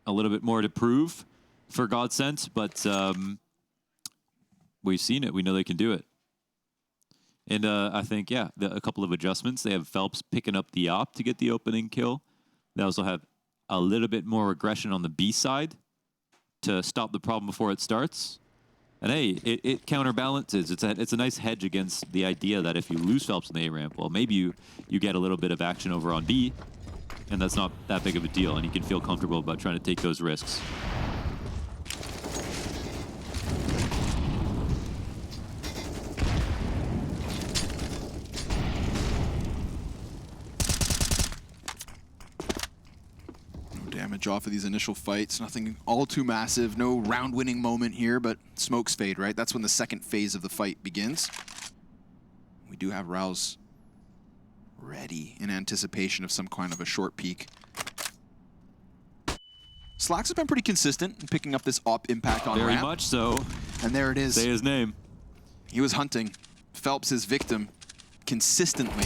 A little bit more to prove for GODSENT, but we've seen it. We know they can do it. And I think, yeah, a couple of adjustments. They have Phelps picking up the op to get the opening kill. They also have a little bit more aggression on the B side to stop the problem before it starts. And hey, it counterbalances. It's a nice hedge against the idea that if you lose Phelps in the A ramp, well, maybe you get a little bit of action over on B, and that's not that big of a deal, and you can feel comfortable about trying to take those risks.
Damage off of these initial fights. Nothing all too massive. No round-winning moment here, but smokes fade, right? That's when the second phase of the fight begins. We do have Rouse ready in anticipation of some kind of a short peek. Slacks has been pretty consistent in picking up this op impact on ramp.
Very much so.
And there it is.
Say his name.
He was hunting. Phelps, his victim, consistently.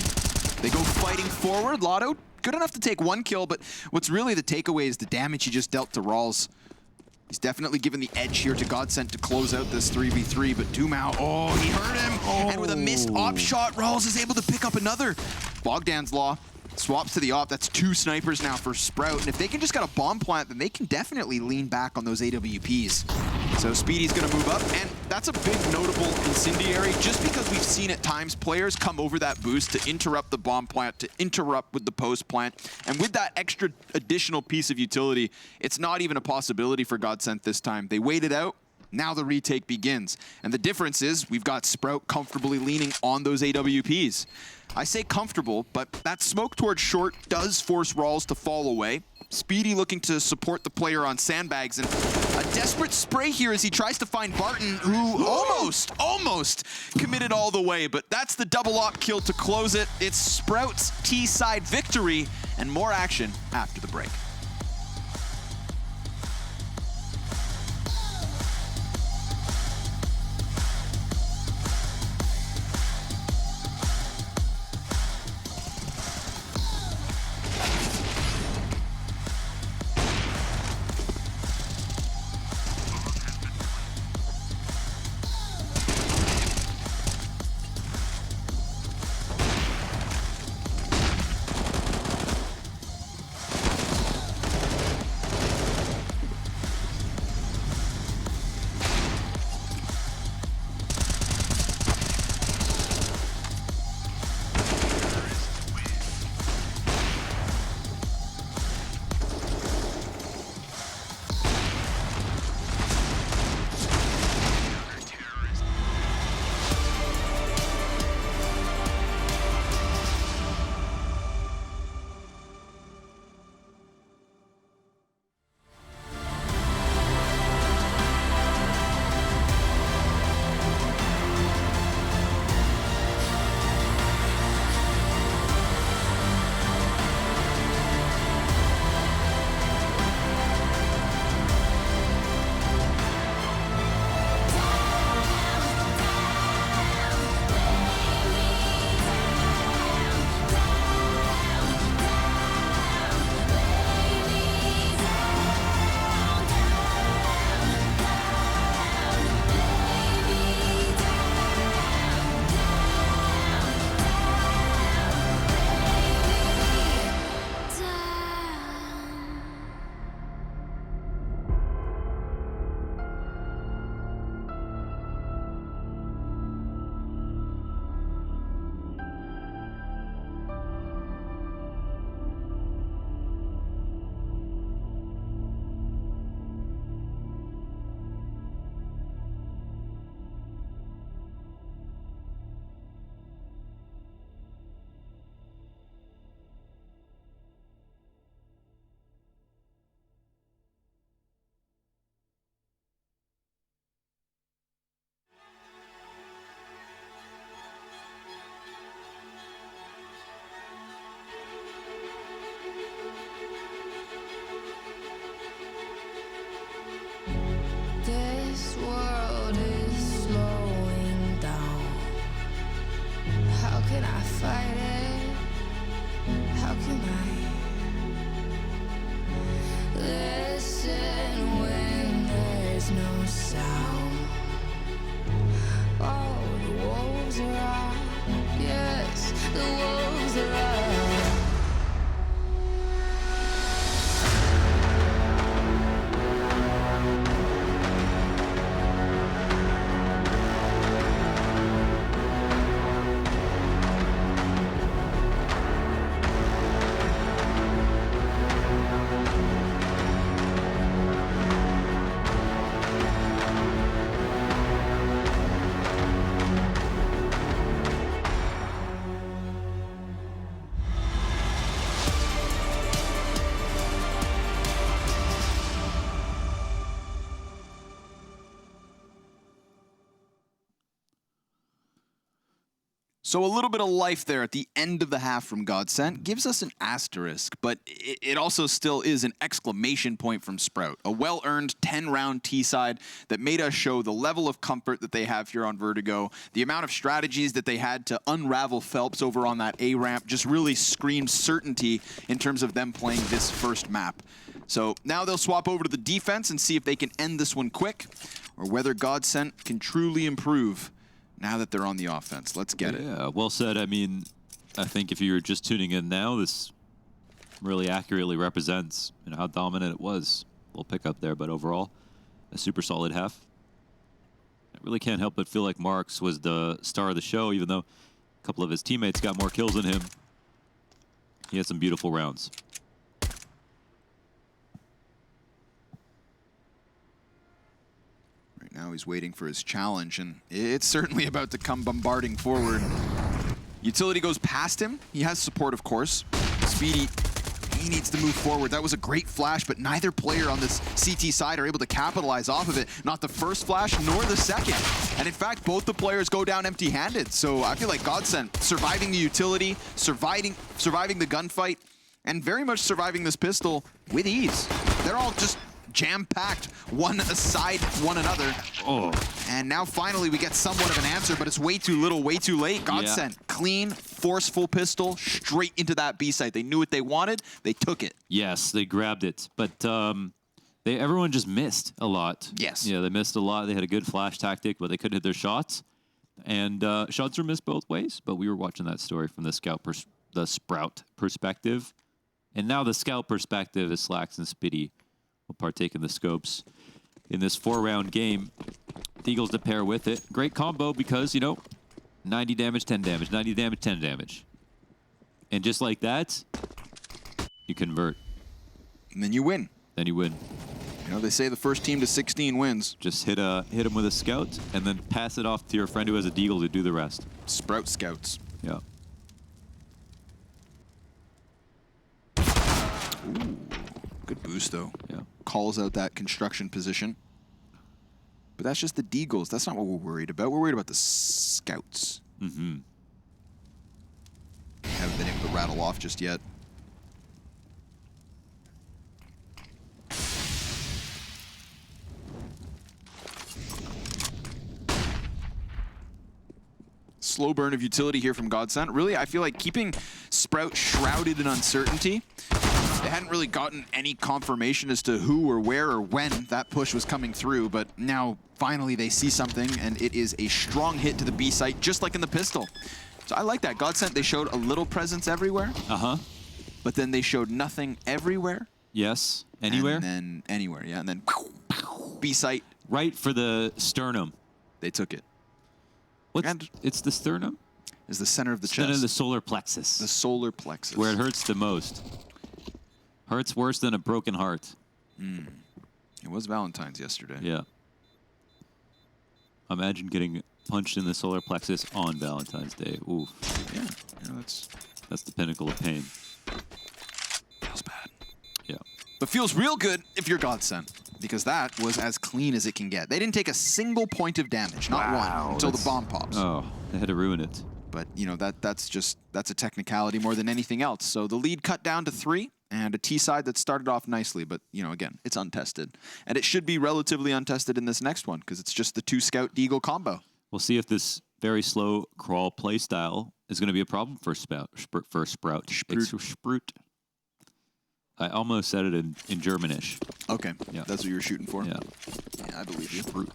They go fighting forward. Lotto, good enough to take 1 kill, but what's really the takeaway is the damage he just dealt to Rawls. He's definitely given the edge here to GODSENT to close out this 3v3, but Dumao, oh, he hurt him. Oh. And with a missed op shot, Rawls is able to pick up another. Bogdan's Law swaps to the op. That's 2 snipers now for Sprout. And if they can just get a bomb plant, then they can definitely lean back on those AWPs. So Speedy's going to move up, and that's a big notable incendiary just because we've seen at times players come over that boost to interrupt the bomb plant, to interrupt with the post plant. And with that extra additional piece of utility, it's not even a possibility for GODSENT this time. They waited out. Now the retake begins. And the difference is we've got Sprout comfortably leaning on those AWPs. I say comfortable, but that smoke towards short does force Rawls to fall away. Speedy looking to support the player on sandbags, and a desperate spray here as he tries to find Barton, who almost committed all the way, but that's the double op kill to close it. It's Sprout's T-side victory, and more action after the break.
fight it? How can I listen when there's no sound? Oh, the wolves are out. Yes, the wolves are out.
So a little bit of life there at the end of the half from GODSENT gives us an asterisk, but it also still is an exclamation point from Sprout. A well-earned 10-round T-side that made us show the level of comfort that they have here on Vertigo. The amount of strategies that they had to unravel Phelps over on that A-ramp just really screamed certainty in terms of them playing this first map. So now they'll swap over to the defense and see if they can end this one quick, or whether GODSENT can truly improve now that they're on the offense. Let's get it.
Yeah, well said. I mean, I think if you're just tuning in now, this really accurately represents how dominant it was. A little pickup there, but overall, a super solid half. I really can't help but feel like Marks was the star of the show, even though a couple of his teammates got more kills than him. He had some beautiful rounds.
Now he's waiting for his challenge, and it's certainly about to come bombarding forward. Utility goes past him. He has support, of course. Speedy, he needs to move forward. That was a great flash, but neither player on this CT side are able to capitalize off of it. Not the first flash, nor the second. And in fact, both the players go down empty-handed. So I feel like GODSENT surviving the utility, surviving the gunfight, and very much surviving this pistol with ease. They're all just jam-packed, one aside one another.
Oh.
And now finally we get somewhat of an answer, but it's way too little, way too late. GODSENT, clean, forceful pistol, straight into that B site. They knew what they wanted, they took it.
Yes, they grabbed it, but everyone just missed a lot.
Yes.
Yeah, they missed a lot. They had a good flash tactic, but they couldn't hit their shots. And shots were missed both ways, but we were watching that story from the Sprout perspective. And now the scout perspective is Slacks and Spitty will partake in the scopes in this 4-round game. The Eagles to pair with it. Great combo because, 90 damage, 10 damage, 90 damage, 10 damage. And just like that, you convert.
And then you win.
Then you win.
They say the first team to 16 wins.
Just hit him with a scout and then pass it off to your friend who has a deagle to do the rest.
Sprout scouts.
Yeah.
Ooh, good boost, though.
Yeah.
Calls out that construction position. But that's just the deagles. That's not what we're worried about. We're worried about the scouts.
Mm-hmm.
Haven't been able to rattle off just yet. Slow burn of utility here from GODSENT. Really, I feel like keeping Sprout shrouded in uncertainty. They hadn't really gotten any confirmation as to who or where or when that push was coming through, but now finally they see something, and it is a strong hit to the B site, just like in the pistol. So I like that. GODSENT, they showed a little presence everywhere.
Uh-huh.
But then they showed nothing everywhere.
Yes. Anywhere?
And then anywhere, yeah. And then B site.
Right for the sternum.
They took it.
It's the sternum?
Is the center of the
Center
chest.
of the solar plexus.
The solar plexus.
Where it hurts the most. Hurts worse than a broken heart.
It was Valentine's yesterday.
Yeah. Imagine getting punched in the solar plexus on Valentine's Day. Oof.
Yeah.
That's the pinnacle of pain.
Feels bad.
Yeah.
But feels real good if you're GODSENT, because that was as clean as it can get. They didn't take a single point of damage, not one, until the bomb pops.
Oh, they had to ruin it.
But, that's a technicality more than anything else. So the lead cut down to 3, and a T-side that started off nicely, but, again, it's untested. And it should be relatively untested in this next one, because it's just the 2 Scout Deagle combo.
We'll see if this very slow crawl playstyle is going to be a problem for Sprout.
Sprout.
Sprout. I almost said it in Germanish.
Okay.
Yeah.
That's what you were shooting for?
Yeah.
Yeah, I believe you.
Sprout.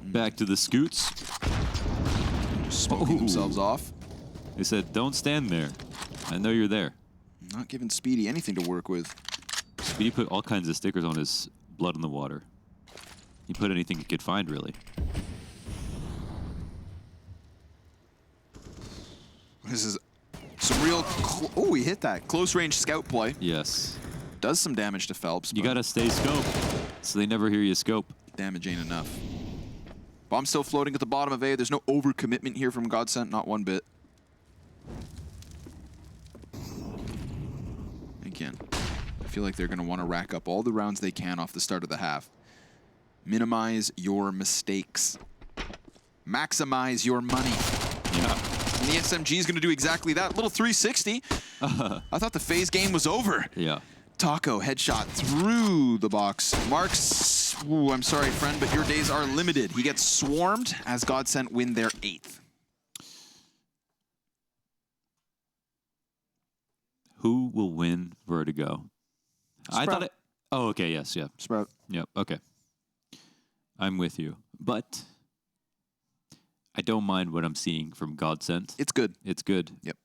Back to the scoots.
Smoking themselves off.
They said, don't stand there. I know you're there.
Not giving Speedy anything to work with.
Speedy put all kinds of stickers on his blood in the water. He put anything he could find, really.
This is some real... Oh, he hit that. Close range scout play.
Yes.
Does some damage to Phelps.
You got to stay scope, so they never hear you scope.
Damage ain't enough. Bomb still floating at the bottom of A. There's no overcommitment here from GODSENT, not one bit. Again, I feel like they're going to want to rack up all the rounds they can off the start of the half. Minimize your mistakes. Maximize your money.
Yeah.
And the SMG is going to do exactly that. Little 360. I thought the phase game was over.
Yeah.
Taco headshot through the box. Marks, ooh, I'm sorry, friend, but your days are limited. He gets swarmed as GODSENT win their 8th.
Who will win Vertigo? I thought it... Oh, okay, yes, yeah.
Sprout.
Yep, okay. I'm with you. But I don't mind what I'm seeing from GODSENT.
It's good.
It's good.
Yep.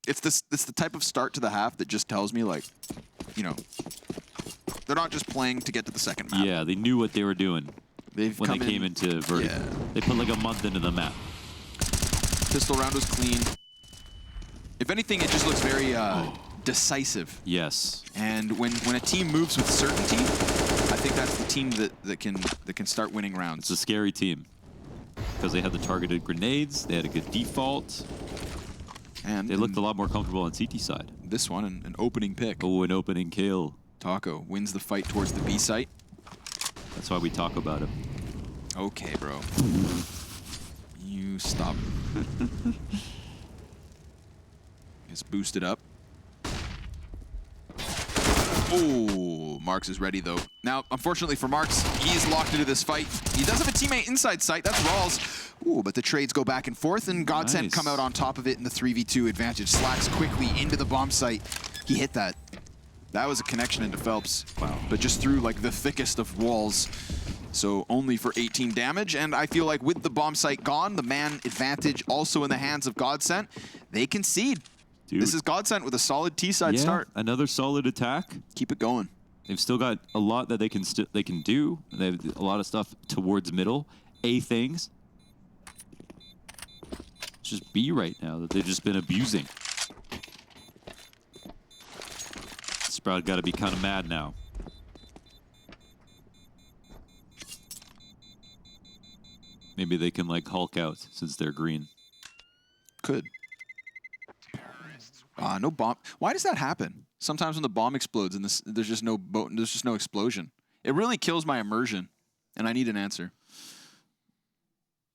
It's the type of start to the half that just tells me, like, you know, they're not just playing to get to the second map.
Yeah, they knew what they were doing
They've
when they came into Vertigo.
Yeah.
They put like a month into the map.
Pistol round was clean. If anything, it just looks very decisive.
Yes.
And when a team moves with certainty, I think that's the team that can start winning rounds.
It's a scary team because they had the targeted grenades. They had a good default.
And
they looked a lot more comfortable on CT side.
This one, an opening pick.
Oh, an opening kill.
Taco wins the fight towards the B site.
That's why we talk about him.
Okay, bro. You stop. It's boosted up. Oh, Marks is ready, though. Now, unfortunately for Marks, he's locked into this fight. He does have a teammate inside sight. That's Rawls. Ooh, but the trades go back and forth, and GODSENT come out on top of it in the 3v2 advantage. Slacks quickly into the bomb site. He hit that. That was a connection into Phelps.
Wow.
But just through, like, the thickest of walls. So only for 18 damage, and I feel like with the bomb site gone, the man advantage also in the hands of GODSENT, they concede. Dude. This is GODSENT with a solid T-side start.
Another solid attack.
Keep it going.
They've still got a lot that they can do. They have a lot of stuff towards middle. A things. It's just B right now that they've just been abusing. Sprout got to be kind of mad now. Maybe they can like Hulk out since they're green.
Could. No bomb. Why does that happen? Sometimes when the bomb explodes and there's just no explosion. It really kills my immersion, and I need an answer.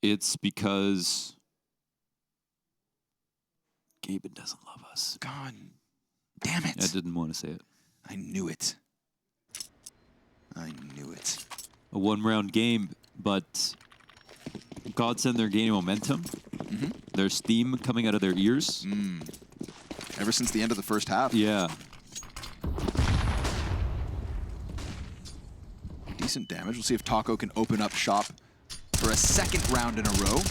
It's because Gaben doesn't love us.
God damn it!
I didn't want to say it.
I knew it. I knew it.
A one-round game, but GODSENT, they're gaining momentum.
Mm-hmm.
There's steam coming out of their ears.
Ever since the end of the first half.
Yeah.
Decent damage. We'll see if Taco can open up shop for a second round in a row.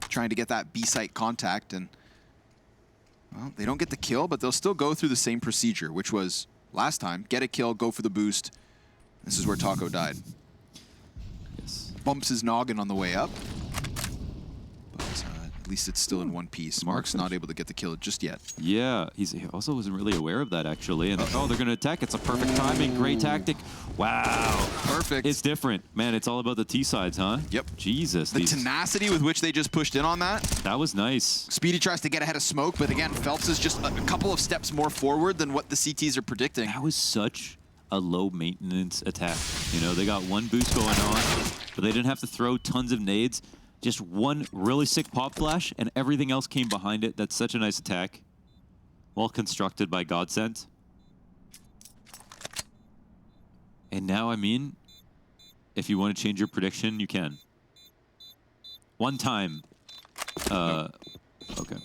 Trying to get that B-site contact. And, well, they don't get the kill, but they'll still go through the same procedure, which was last time. Get a kill, go for the boost. This is where Taco died.
Yes.
Bumps his noggin on the way up. But at least it's still in one piece. Mark's not able to get the kill just yet.
Yeah, he also wasn't really aware of that, actually. And oh, they're going to attack. It's a perfect timing. Great tactic. Wow.
Perfect.
It's different. Man, it's all about the T-sides, huh?
Yep.
Jesus.
The tenacity with which they just pushed in on that.
That was nice.
Speedy tries to get ahead of Smoke, but again, Phelps is just a couple of steps more forward than what the CTs are predicting.
That was such a low-maintenance attack. You know, they got one boost going on, but they didn't have to throw tons of nades. Just one really sick pop flash, and everything else came behind it. That's such a nice attack. Well constructed by GODSENT. And now, I mean, if you want to change your prediction, you can. One time.
Nope.
Okay.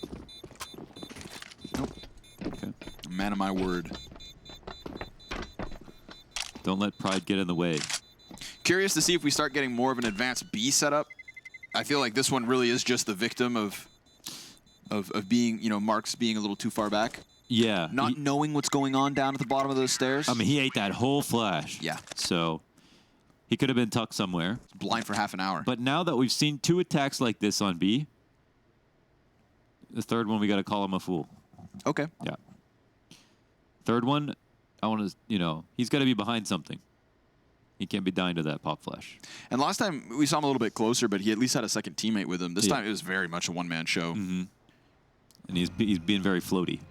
Nope.
Okay.
Man of my word.
Don't let pride get in the way.
Curious to see if we start getting more of an advanced B setup. I feel like this one really is just the victim of being, you know, Marks being a little too far back.
Yeah.
Not knowing what's going on down at the bottom of those stairs.
I mean, he ate that whole flash.
Yeah.
So he could have been tucked somewhere.
Blind for half an hour.
But now that we've seen 2 attacks like this on B, the third one, we got to call him a fool.
Okay.
Yeah. Third one, I want to, you know, he's got to be behind something. He can't be dying to that pop flash.
And last time we saw him a little bit closer, but he at least had a second teammate with him. This
Yeah.
time it was very much a one-man show.
Mm-hmm. And he's being very floaty.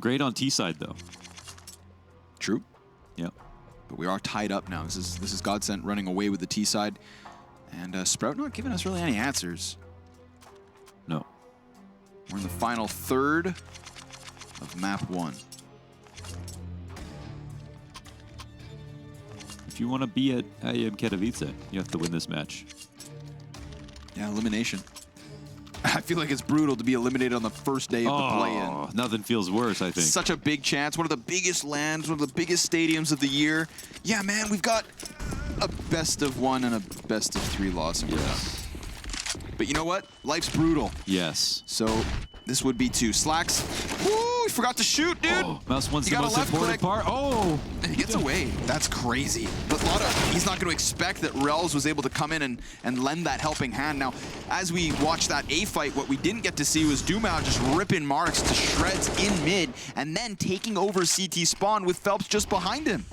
Great on T side though.
True.
Yeah.
But we are tied up now. This is GODSENT running away with the T side, and Sprout not giving us really any answers.
No.
We're in the final third of map 1.
If you want to be at IEM Katowice, you have to win this match.
Yeah, elimination. I feel like it's brutal to be eliminated on the first day of the play-in.
Nothing feels worse, I think.
Such a big chance. One of the biggest lands, one of the biggest stadiums of the year. Yeah, man, we've got a best of 1 and a best of 3 loss.
Yes.
But you know what? Life's brutal.
Yes.
So this would be 2. Slacks. Woo! He forgot to shoot, dude.
Oh, mouse one's
You
the
got a
most
left
important
click.
part. Oh!
And he gets away. That's crazy. But Lotto, he's not going to expect that Rels was able to come in and lend that helping hand. Now, as we watch that A fight, what we didn't get to see was Dumao just ripping Marks to shreds in mid and then taking over CT spawn with Phelps just behind him.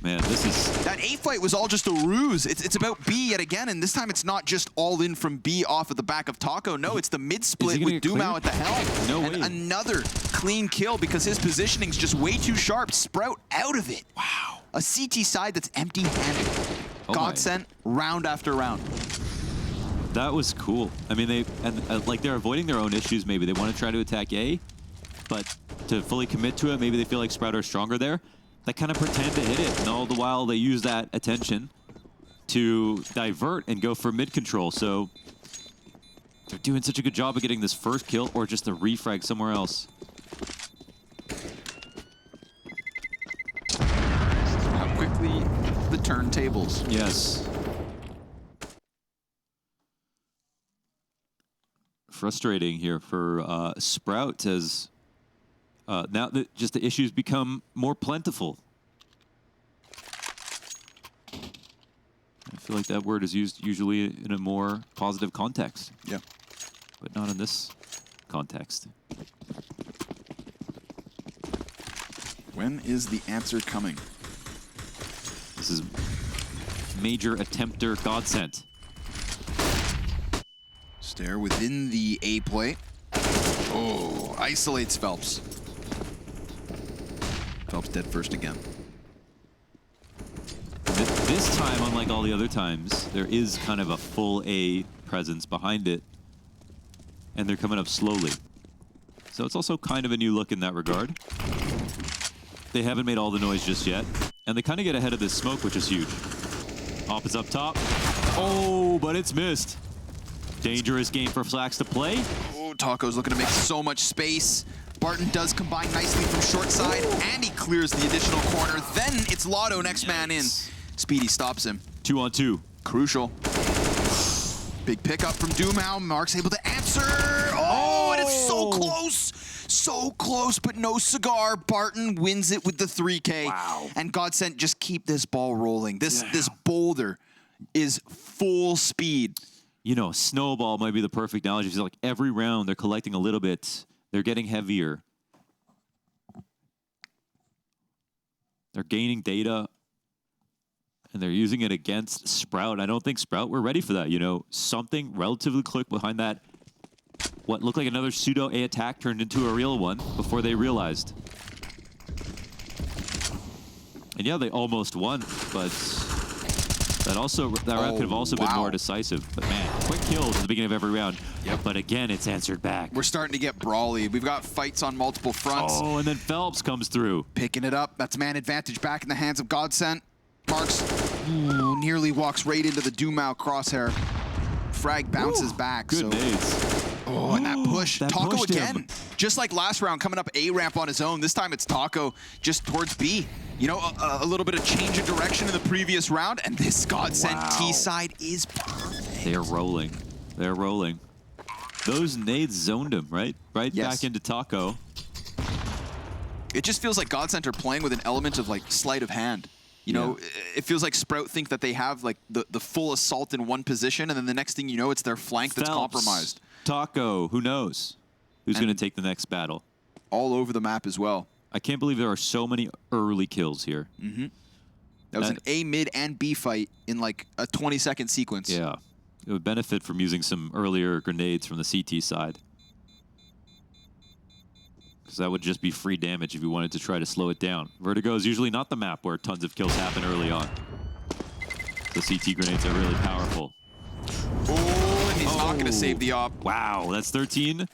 Man, this is...
That A fight was all just a ruse. It's about B yet again, and this time it's not just all in from B off of the back of Taco. No, it's the mid split with Dumao at the helm.
No
and
way.
another clean kill because his positioning's just way too sharp. Sprout out of it. Wow. A CT side that's empty-handed.
Oh my.
GODSENT round after round.
That was cool. I mean, like they're avoiding their own issues. Maybe they want to try to attack A, but to fully commit to it, maybe they feel like Sprout are stronger there. They kind of pretend to hit it, and all the while they use that attention to divert and go for mid control. So they're doing such a good job of getting this first kill or just a refrag somewhere else.
How quickly the turntables.
Yes. Frustrating here for Sprout as now that just the issues become more plentiful. I feel like that word is used usually in a more positive context.
Yeah.
But not in this context.
When is the answer coming?
This is major attempter GODSENT.
Stare within the A play. Oh, isolates Phelps. Phelps dead first again.
This time, unlike all the other times, there is kind of a full A presence behind it. And they're coming up slowly. So it's also kind of a new look in that regard. They haven't made all the noise just yet. And they kind of get ahead of this smoke, which is huge. Op is up top. Oh, but it's missed. Dangerous game for Slacks to play.
Oh, Taco's looking to make so much space. Barton does combine nicely from short side, and he clears the additional corner. Then it's Lotto, next man in. Speedy stops him.
2-on-2.
Crucial. Big pickup from Dumao. Mark's able to answer. Oh, and it's so close. So close, but no cigar. Barton wins it with the 3K.
Wow.
And GODSENT just keep this ball rolling. This boulder is full speed.
You know, snowball might be the perfect analogy. It's like every round they're collecting a little bit. They're getting heavier. They're gaining data. And they're using it against Sprout. I don't think Sprout were ready for that. You know, something relatively quick behind that. What looked like another pseudo A attack turned into a real one before they realized. And yeah, they almost won, but That round could have also been more decisive. But man, quick kills at the beginning of every round.
Yep.
But again, it's answered back.
We're starting to get brawly. We've got fights on multiple fronts.
Oh, and then Phelps comes through.
Picking it up. That's man advantage back in the hands of GODSENT. Marks nearly walks right into the Dumao crosshair. Frag bounces back.
Good nades.
Oh, and that push.
That
Taco
pushed
again.
him.
Just like last round, coming up A ramp on his own. This time it's Taco just towards B. You know, a little bit of change of direction in the previous round, and this GODSENT T side is perfect.
They're rolling. They're rolling. Those nades zoned him, right? Right back into Taco.
It just feels like GODSENT are playing with an element of like sleight of hand. You know, it feels like Sprout think that they have like the full assault in one position, and then the next thing you know, it's their flank that's compromised.
Taco, who knows? Who's going to take the next battle?
All over the map as well.
I can't believe there are so many early kills here.
Mm-hmm. That was an A, mid, and B fight in like a 20-second sequence.
Yeah. It would benefit from using some earlier grenades from the CT side. Because that would just be free damage if you wanted to try to slow it down. Vertigo is usually not the map where tons of kills happen early on. The CT grenades are really powerful.
Oh, and he's not going to save the op.
Wow, that's 13.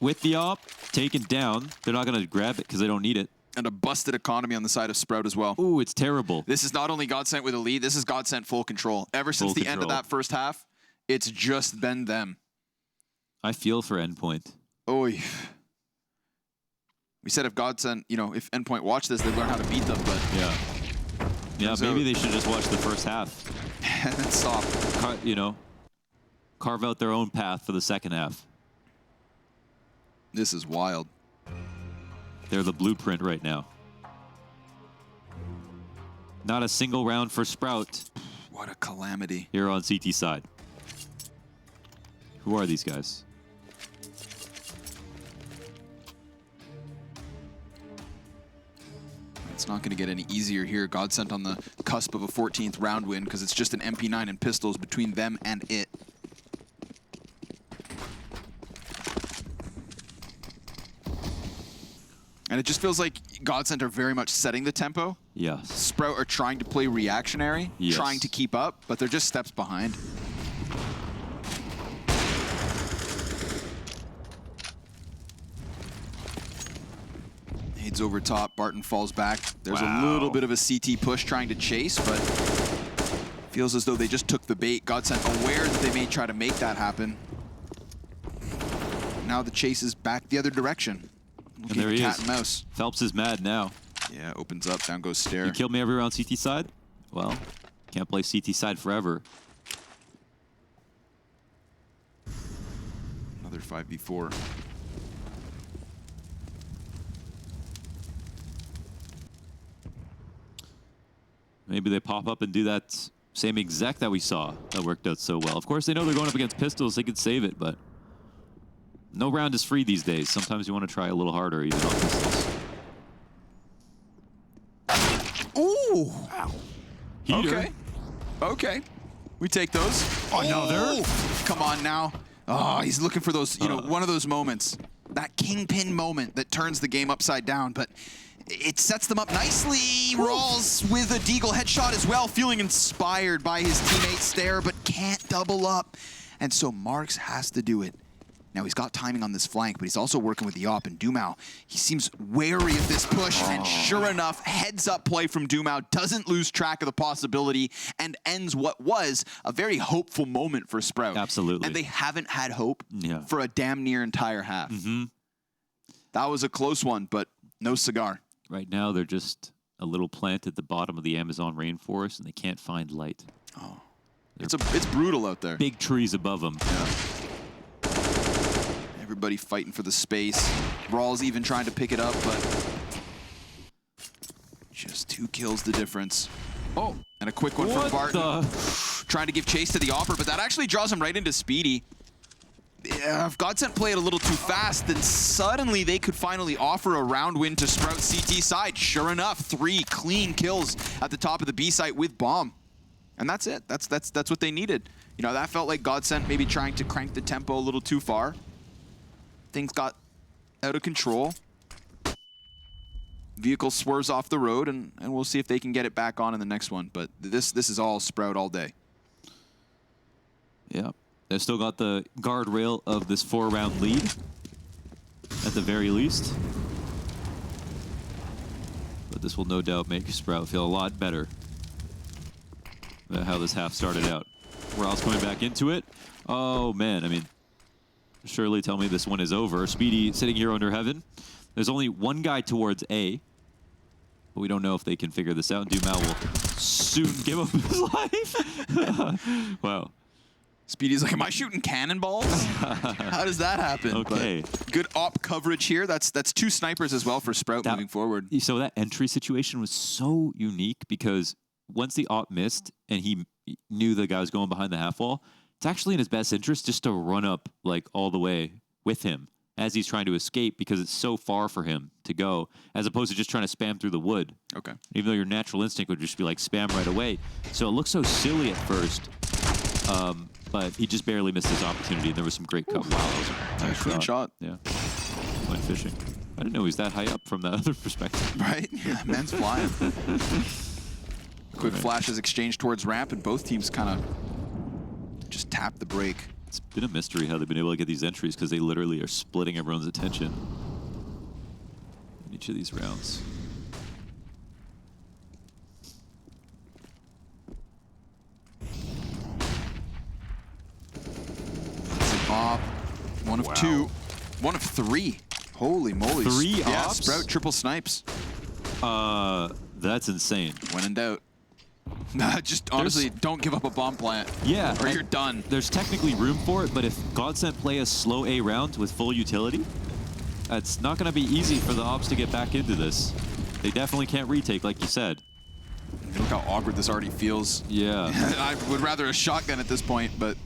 With the op, taken down. They're not going to grab it because they don't need it.
And a busted economy on the side of Sprout as well.
Ooh, it's terrible.
This is not only GODSENT with a lead, this is GODSENT full control. Ever since the end of that first half, it's just been them.
I feel for Endpoint.
Oy. We said if GODSENT, you know, if Endpoint watched this, they'd learn how to beat them, but...
Yeah. Yeah, maybe they should just watch the first half.
And then stop.
You know, carve out their own path for the second half.
This is wild.
They're the blueprint right now. Not a single round for Sprout.
What a calamity.
Here on CT side. Who are these guys?
It's not going to get any easier here. GODSENT on the cusp of a 14th round win because it's just an MP9 and pistols between them and it. And it just feels like GODSENT are very much setting the tempo.
Yes.
Sprout are trying to play reactionary, trying to keep up, but they're just steps behind. Nades over top, Barton falls back. There's a little bit of a CT push trying to chase, but feels as though they just took the bait. GODSENT aware that they may try to make that happen. Now the chase is back the other direction.
And there he
cat
is.
And mouse.
Phelps is mad now.
Yeah, opens up, down goes stair.
You killed me every round CT side? Well, can't play CT side forever.
Another 5v4.
Maybe they pop up and do that same exec that we saw that worked out so well. Of course, they know they're going up against pistols. They could save it, but no round is free these days. Sometimes you want to try a little harder, even on pistols.
Ooh!
Wow. Heater.
Okay. Okay. We take those.
Another?
Come on now. Oh, he's looking for those, you know, one of those moments. That kingpin moment that turns the game upside down, but it sets them up nicely. Rawls with a Deagle headshot as well, feeling inspired by his teammate Stair, but can't double up. And so Marks has to do it. Now, he's got timing on this flank, but he's also working with the op, and Dumao, he seems wary of this push, and sure enough, heads-up play from Dumao, doesn't lose track of the possibility, and ends what was a very hopeful moment for Sprout.
Absolutely.
And they haven't had hope for a damn near entire half. That was a close one, but no cigar.
Right now, they're just a little plant at the bottom of the Amazon rainforest, and they can't find light.
Oh, it's brutal out there.
Big trees above them.
Yeah. Everybody fighting for the space. Rawls even trying to pick it up, but just 2 kills the difference. Oh, and a quick one from Barton. Trying to give chase to the offer, but that actually draws him right into Speedy. If GODSENT played a little too fast, then suddenly they could finally offer a round win to Sprout CT side. Sure enough, 3 clean kills at the top of the B site with bomb. And that's it. That's what they needed. You know, that felt like GODSENT maybe trying to crank the tempo a little too far. Things got out of control. vehicle swerves off the road, and we'll see if they can get it back on in the next one. But this is all Sprout all day.
Yeah. They've still got the guardrail of this 4-round lead, at the very least. But this will no doubt make Sprout feel a lot better about how this half started out. Rouse coming back into it. Oh, man. I mean, surely tell me this one is over. Speedy sitting here under heaven. There's only one guy towards A, but we don't know if they can figure this out. Dumal will soon give up his life. Wow.
Speedy's like, am I shooting cannonballs? How does that happen?
Okay.
But good op coverage here. That's 2 snipers as well for Sprout moving forward.
So that entry situation was so unique because once the op missed and he knew the guy was going behind the half wall, it's actually in his best interest just to run up like all the way with him as he's trying to escape because it's so far for him to go as opposed to just trying to spam through the wood.
Okay.
Even though your natural instinct would just be like spam right away. So it looks so silly at first. But he just barely missed his opportunity, and there was some great cut. Wow, that was a nice
Clean shot.
Yeah. Went fishing. I didn't know he was that high up from the other perspective.
Right? Yeah, man's flying. Quick flashes exchanged towards ramp, and both teams kind of just tap the brake.
It's been a mystery how they've been able to get these entries because they literally are splitting everyone's attention in each of these rounds.
Op. 1 of 2. 1 of 3. Holy moly.
3
yeah,
ops?
Sprout triple snipes.
That's insane.
When in doubt. Just honestly, don't give up a bomb plant.
Yeah.
Or you're done.
There's technically room for it, but if GODSENT play a slow A round with full utility, it's not going to be easy for the ops to get back into this. They definitely can't retake, like you said.
Look how awkward this already feels.
Yeah.
I would rather a shotgun at this point, but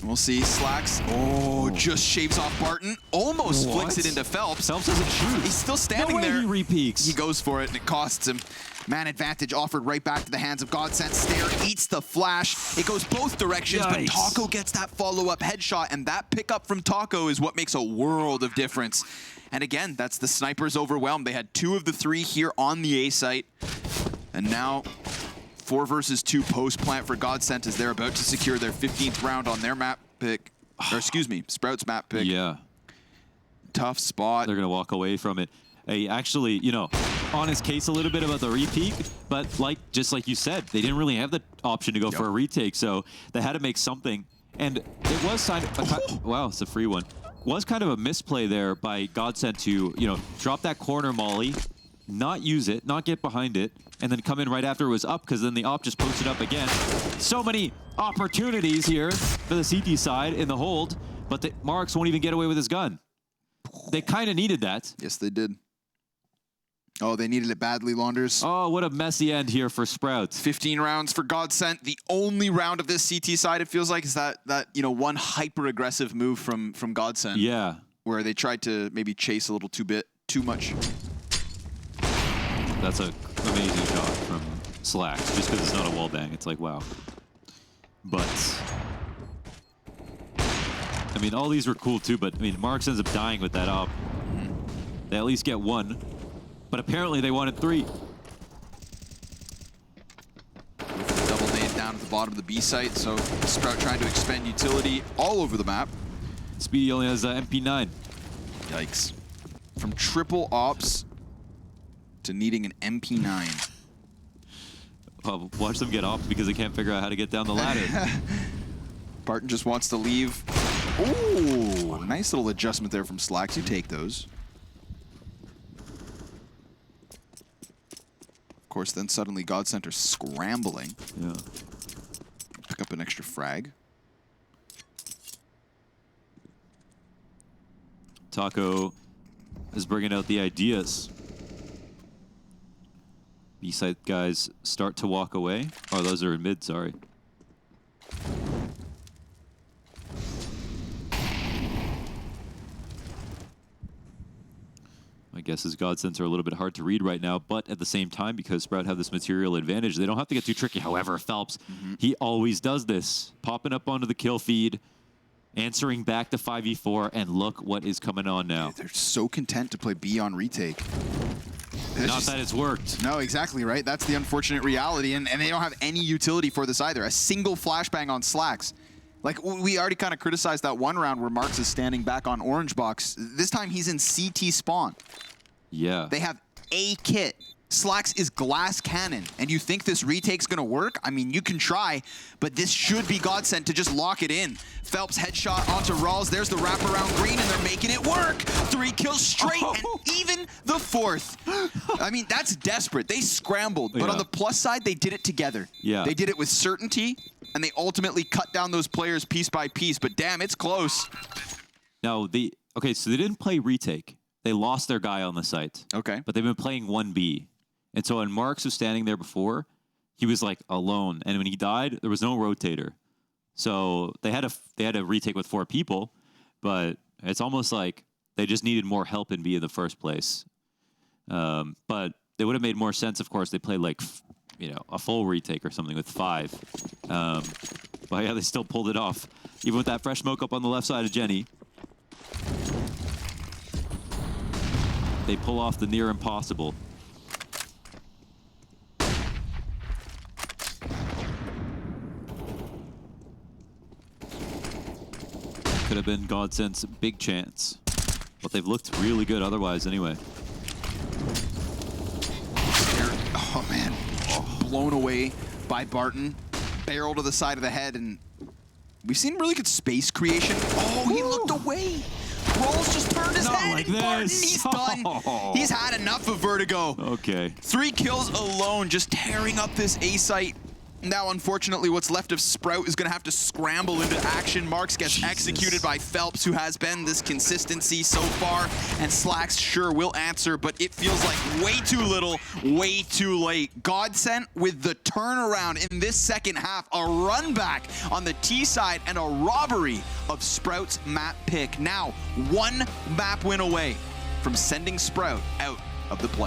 we'll see. Slacks. Oh, just shaves off Barton. Almost flicks it into Phelps.
Phelps doesn't shoot.
He's still standing
no way
there.
He repeaks.
He goes for it, and it costs him. Man advantage offered right back to the hands of GODSENT. Stair eats the flash. It goes both directions,
Yikes.
but Taco gets that follow-up headshot, and that pickup from Taco is what makes a world of difference. And again, that's the snipers overwhelmed. They had 2 of the 3 here on the A site, and now 4 versus 2 post plant for GODSENT as they're about to secure their 15th round on their map pick. Or excuse me, Sprout's map pick.
Yeah.
Tough spot.
They're going to walk away from it. Hey, actually, you know, on his case a little bit about the repeat, but just like you said, they didn't really have the option to go for a retake, so they had to make something. And it was kind of wow, it's a free one. Was kind of a misplay there by GODSENT to, you know, drop that corner molly, not use it, not get behind it, and then come in right after it was up, because then the op just posted up again. So many opportunities here for the CT side in the hold, but the Marks won't even get away with his gun. They kind of needed that.
Yes, they did. Oh, they needed it badly, Launders.
Oh, what a messy end here for Sprouts.
15 rounds for GODSENT. The only round of this CT side, it feels like, is that you know, one hyper-aggressive move from GODSENT.
Yeah.
Where they tried to maybe chase a little too much.
That's an amazing shot from Slacks, just because it's not a wall bang. It's like, wow. But, I mean, all these were cool too, but, I mean, Marks ends up dying with that op. They at least get 1. But apparently they wanted 3.
Double nade down at the bottom of the B site, so Sprout trying to expend utility all over the map.
Speedy only has MP9.
Yikes. From triple ops to needing an MP9.
Watch them get off because they can't figure out how to get down the ladder.
Barton just wants to leave. Ooh, nice little adjustment there from Slacks. You take those. Of course, then suddenly GODSENT are scrambling.
Yeah.
Pick up an extra frag.
Taco is bringing out the ideas. B-side guys start to walk away. Oh, those are in mid, sorry. My guess is GODSENTs are a little bit hard to read right now, but at the same time, because Sprout have this material advantage, they don't have to get too tricky. However, Phelps, he always does this. Popping up onto the kill feed, answering back to 5v4, and look what is coming on now.
They're so content to play B on retake.
Not that it's worked.
No, exactly, right? That's the unfortunate reality, and they don't have any utility for this either. A single flashbang on Slacks. Like, we already kind of criticized that one round where Marks is standing back on orange box. This time he's in CT spawn.
Yeah.
They have a kit. Slacks is glass cannon, and you think this retake's gonna work? I mean, you can try, but this should be GODSENT to just lock it in. Phelps headshot onto Rawls. There's the wraparound green, and they're making it work. 3 kills straight, and even the 4th. I mean, that's desperate. They scrambled, but on the plus side, they did it together.
Yeah.
They did it with certainty, and they ultimately cut down those players piece by piece, but damn, it's close.
Now, okay, so they didn't play retake. They lost their guy on the site.
Okay.
But they've been playing 1B. And so when Marks was standing there before, he was like alone. And when he died, there was no rotator. So they had a retake with 4 people, but it's almost like they just needed more help in B in the first place. But it would have made more sense, of course, they played like, you know, a full retake or something with 5. But yeah, they still pulled it off. Even with that fresh smoke up on the left side of Jenny. They pull off the near impossible. Could have been GODSENT's big chance. But they've looked really good otherwise anyway.
Oh, man. Blown away by Barton. Barrel to the side of the head, and we've seen really good space creation. Oh, he looked away. Rolls just turned his head.
Like
and Barton,
this.
he's done. He's had enough of Vertigo.
Okay.
3 kills alone, just tearing up this A site. Now, unfortunately, what's left of Sprout is going to have to scramble into action. Marks gets executed by Phelps, who has been this consistency so far. And Slacks sure will answer, but it feels like way too little, way too late. GODSENT with the turnaround in this second half. A run back on the T side and a robbery of Sprout's map pick. Now, 1 map win away from sending Sprout out of the play.